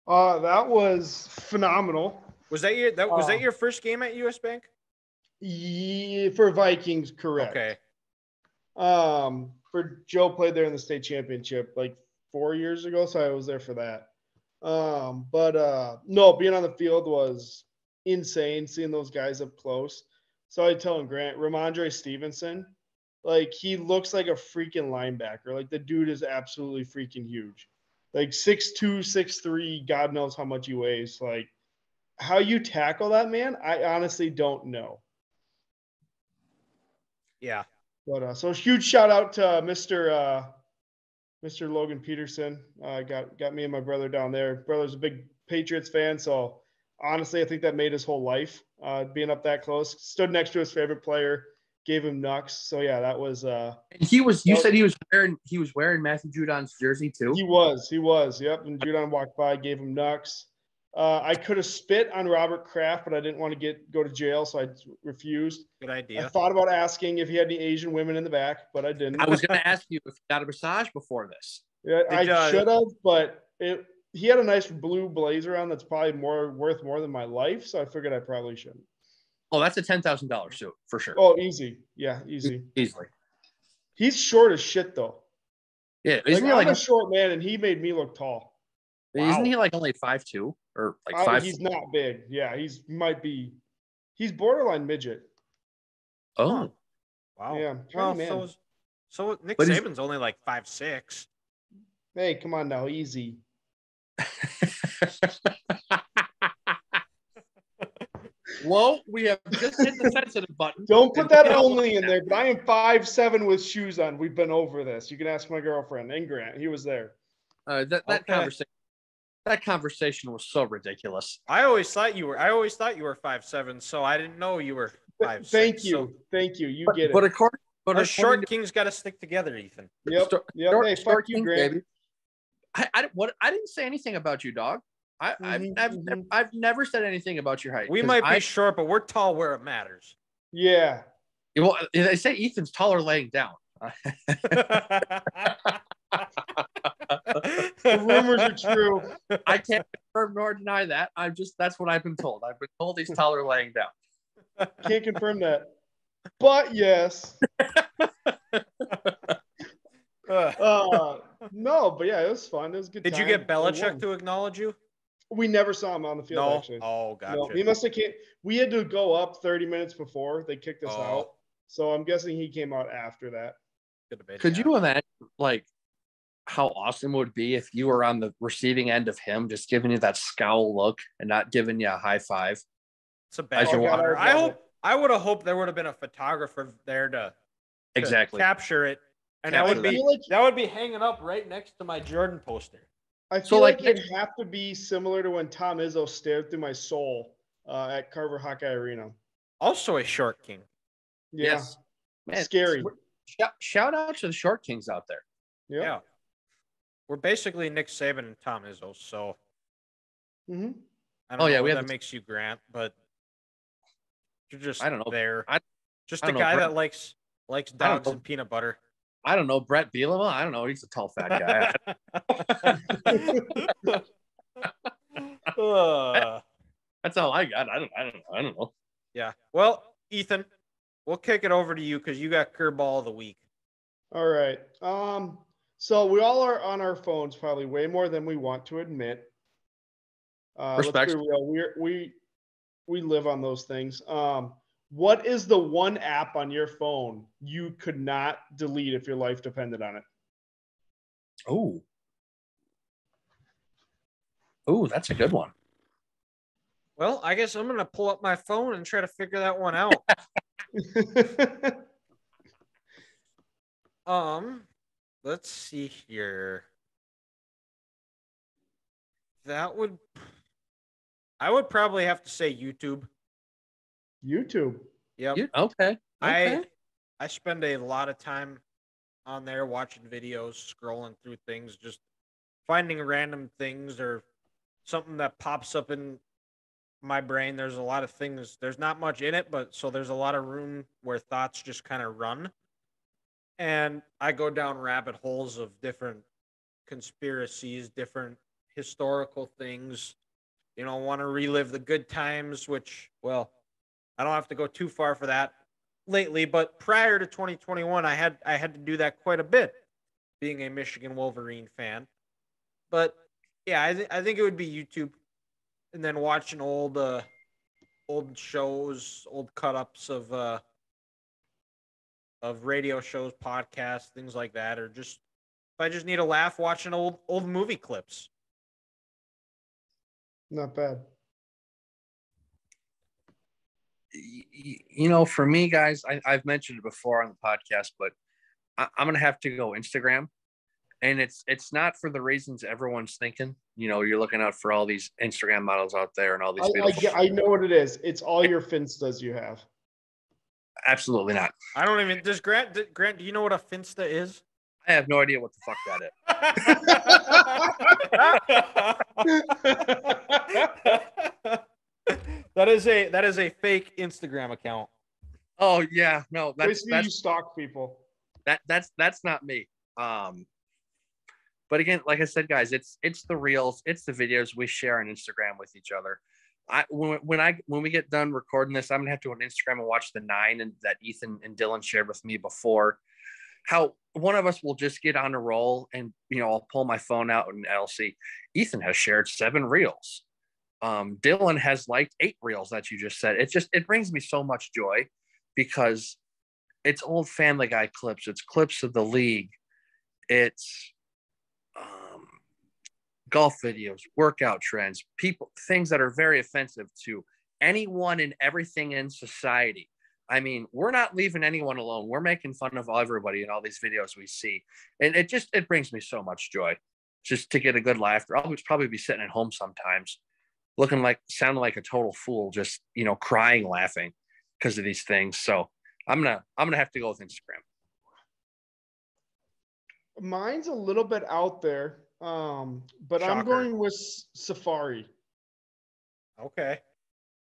That was phenomenal. Was that your first game at US Bank? Yeah, for Vikings, correct. Okay. For Joe played there in the state championship like 4 years ago, so I was there for that. No, being on the field was insane, seeing those guys up close. So I tell him, Grant, Ramondre Stevenson, like he looks like a freaking linebacker. Like the dude is absolutely freaking huge. Like 6'2", 6'3", God knows how much he weighs. Like how you tackle that man, I honestly don't know. Yeah. But so huge shout out to Mr. Logan Peterson. Got me and my brother down there. Brother's a big Patriots fan, so honestly, I think that made his whole life being up that close. Stood next to his favorite player, gave him knucks. So yeah, that was. And you said he was wearing Matthew Judon's jersey too. He was. Yep. And Judon walked by, gave him knucks. I could have spit on Robert Kraft, but I didn't want to go to jail, so I refused. Good idea. I thought about asking if he had any Asian women in the back, but I didn't. I was going to ask you if you got a massage before this. Yeah, I should have, but he had a nice blue blazer on that's probably worth more than my life, so I figured I probably shouldn't. Oh, that's a $10,000 suit for sure. Oh, easy. Yeah, easy. Easily. He's short as shit, though. Yeah, I'm a short man, and he made me look tall. Isn't he like only 5'2" or like 5'? He's not big. Yeah, he's borderline midget. Oh, wow. Yeah. Well, so Nick Saban's only like 5'6". Hey, come on now, easy. Well, we have just hit the sensitive button. Don't put that only in there, but I am 5'7" with shoes on. We've been over this. You can ask my girlfriend and Grant. He was there. That conversation was so ridiculous. I always thought you were 5'7", so I didn't know you were 5'6". Thank you. You get it. But a short king's got to stick together, Ethan. Yep. Hey, fuck you, Grant. Baby. I didn't say anything about you, dog. I've never said anything about your height. We might be short, but we're tall where it matters. Yeah. Well, they say Ethan's taller laying down. The rumors are true. I can't confirm nor deny that. That's what I've been told. I've been told he's taller laying down. Can't confirm that. But yes. No, but yeah, it was fun. It was a good. Did you get Belichick to acknowledge you? We never saw him on the field, actually. Oh, gotcha. No, he must have came. We had to go up 30 minutes before they kicked us out. So I'm guessing he came out after that. Could you imagine, like, how awesome it would be if you were on the receiving end of him, just giving you that scowl look and not giving you a high five? It's a bad water. I would have hoped there would have been a photographer there to capture it, and that would be hanging up right next to my Jordan poster. I feel like it'd have to be similar to when Tom Izzo stared through my soul at Carver Hawkeye Arena. Also a short king. Yeah. Yes. Man, scary. Shout out to the short kings out there. Yep. Yeah. We're basically Nick Saban and Tom Izzo, so I don't know what that makes you, Grant, but you're just there. Just a guy that likes dogs and peanut butter. I don't know, Brett Bielema. I don't know. He's a tall, fat guy. That's all I got. I don't know. Yeah. Well, Ethan, we'll kick it over to you because you got curveball of the week. All right. So we all are on our phones probably way more than we want to admit. Let's be Respect. real. We live on those things. What is the one app on your phone you could not delete if your life depended on it? Oh, that's a good one. Well, I guess I'm gonna pull up my phone and try to figure that one out. Let's see here. I would probably have to say YouTube. YouTube. Yep. Okay. I spend a lot of time on there watching videos, scrolling through things, just finding random things or something that pops up in my brain. There's a lot of things. There's not much in it, but so there's a lot of room where thoughts just kind of run. And I go down rabbit holes of different conspiracies, different historical things. Want to relive the good times, which, well, I don't have to go too far for that lately, but prior to 2021, I had to do that quite a bit, being a Michigan Wolverine fan. But yeah, I think it would be YouTube, and then watching old shows, old cut ups of radio shows, podcasts, things like that, or just if I just need a laugh, watching old movie clips. Not bad. For me, guys, I've mentioned it before on the podcast, but I'm gonna have to go Instagram, and it's not for the reasons everyone's thinking. You're looking out for all these Instagram models out there and all these beautiful. I know what it is. It's all your Finstas you have. Absolutely not. I don't even. Does Grant? Do you know what a Finsta is? I have no idea what the fuck that is. That is a fake Instagram account. Oh yeah, no, that's you stalk people. That's not me. But again, like I said, guys, it's the reels, it's the videos we share on Instagram with each other. When we get done recording this, I'm gonna have to go on Instagram and watch the 9 and that Ethan and Dylan shared with me before. How one of us will just get on a roll, and I'll pull my phone out and I'll see Ethan has shared 7 reels. Dylan has liked 8 reels that you just said. It brings me so much joy because it's old Family Guy clips. It's clips of the league. It's golf videos, workout trends, things that are very offensive to anyone and everything in society. I mean, we're not leaving anyone alone. We're making fun of everybody in all these videos we see. And it brings me so much joy just to get a good laugh. I'll probably be sitting at home sometimes sounding like a total fool, just, crying, laughing because of these things. So I'm going to have to go with Instagram. Mine's a little bit out there. But Shocker. I'm going with Safari. Okay.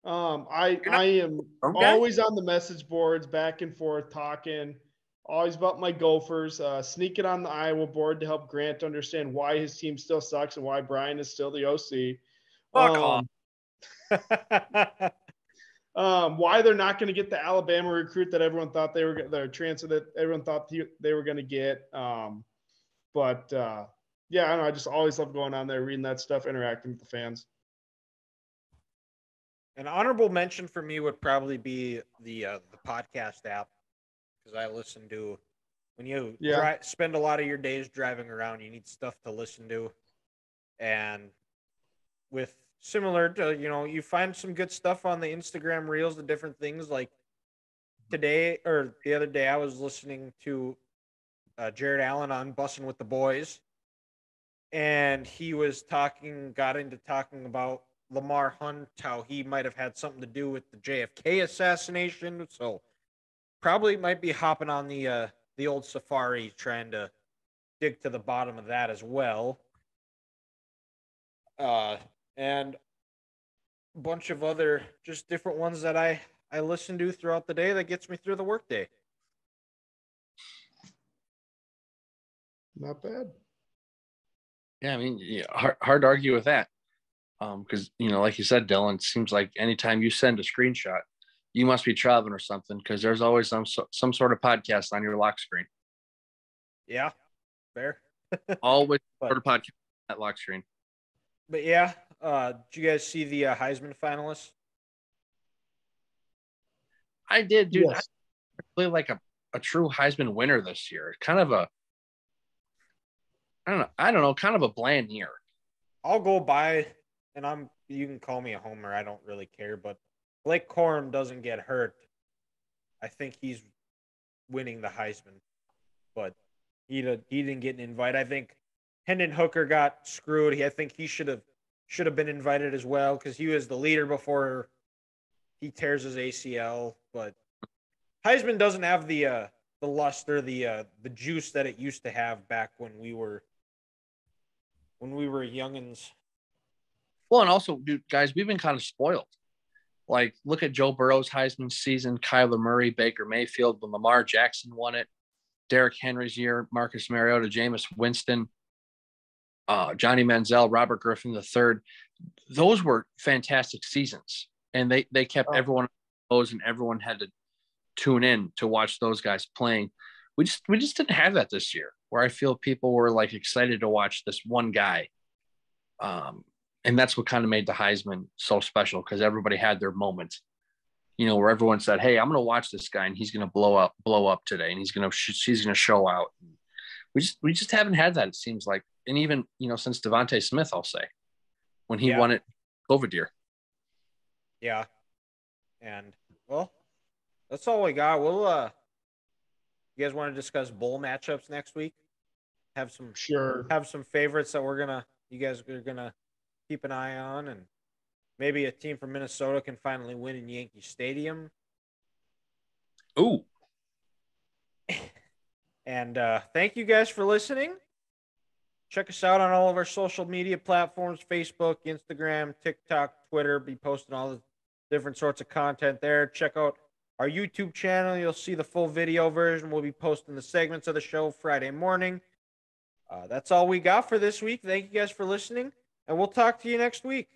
I am always on the message boards, back and forth, talking, always about my Gophers, sneaking on the Iowa board to help Grant understand why his team still sucks and why Brian is still the OC. Fuck off. Why they're not going to get the Alabama recruit that everyone thought they were, the transfer that everyone thought they were going to get. Yeah, I don't know. I just always love going on there, reading that stuff, interacting with the fans. An honorable mention for me would probably be the podcast app, because I listen to when you spend a lot of your days driving around, you need stuff to listen to, and with similar to you find some good stuff on the Instagram reels, the different things. Like today or the other day, I was listening to Jared Allen on Bussin' with the Boys. And he was got into talking about Lamar Hunt, how he might have had something to do with the JFK assassination. So probably might be hopping on the old Safari, trying to dig to the bottom of that as well. And a bunch of other just different ones that I listen to throughout the day that gets me through the workday. Not bad. Yeah, I mean, hard to argue with that. Because, like you said, Dylan, it seems like anytime you send a screenshot, you must be traveling or something, because there's always some sort of podcast on your lock screen. Yeah, fair. Always But- for the podcast at lock screen. But yeah, did you guys see the Heisman finalists? I did, dude. Yes. I really like a true Heisman winner this year. Kind of a, I don't know, kind of a bland year. I'll go by, and you can call me a homer. I don't really care, but Blake Corum doesn't get hurt. I think he's winning the Heisman, but he didn't get an invite. I think Hendon Hooker got screwed. I think he should have been invited as well because he was the leader before he tears his ACL. But Heisman doesn't have the luster, the juice that it used to have back when we were youngins. Well, and also, dude, guys, we've been kind of spoiled. Like, look at Joe Burrow's Heisman season, Kyler Murray, Baker Mayfield, when Lamar Jackson won it, Derrick Henry's year, Marcus Mariota, Jameis Winston, Johnny Manziel, Robert Griffin III. Those were fantastic seasons, and they kept everyone on those, and everyone had to tune in to watch those guys playing. We just didn't have that this year, where I feel people were like excited to watch this one guy. And that's what kind of made the Heisman so special, because everybody had their moment, where everyone said, "Hey, I'm going to watch this guy, and he's going to blow up today, and he's going to show out." We just haven't had that, it seems like, and even since Devontae Smith, I'll say, when he won it COVID year. Yeah, and well, that's all we got. We'll you guys want to discuss bowl matchups next week? Have some favorites that you guys are gonna keep an eye on, and maybe a team from Minnesota can finally win in Yankee Stadium. Ooh. And thank you guys for listening. Check us out on all of our social media platforms: Facebook, Instagram, TikTok, Twitter. Be posting all the different sorts of content there. Check out our YouTube channel. You'll see the full video version. We'll be posting the segments of the show Friday morning. That's all we got for this week. Thank you guys for listening, and we'll talk to you next week.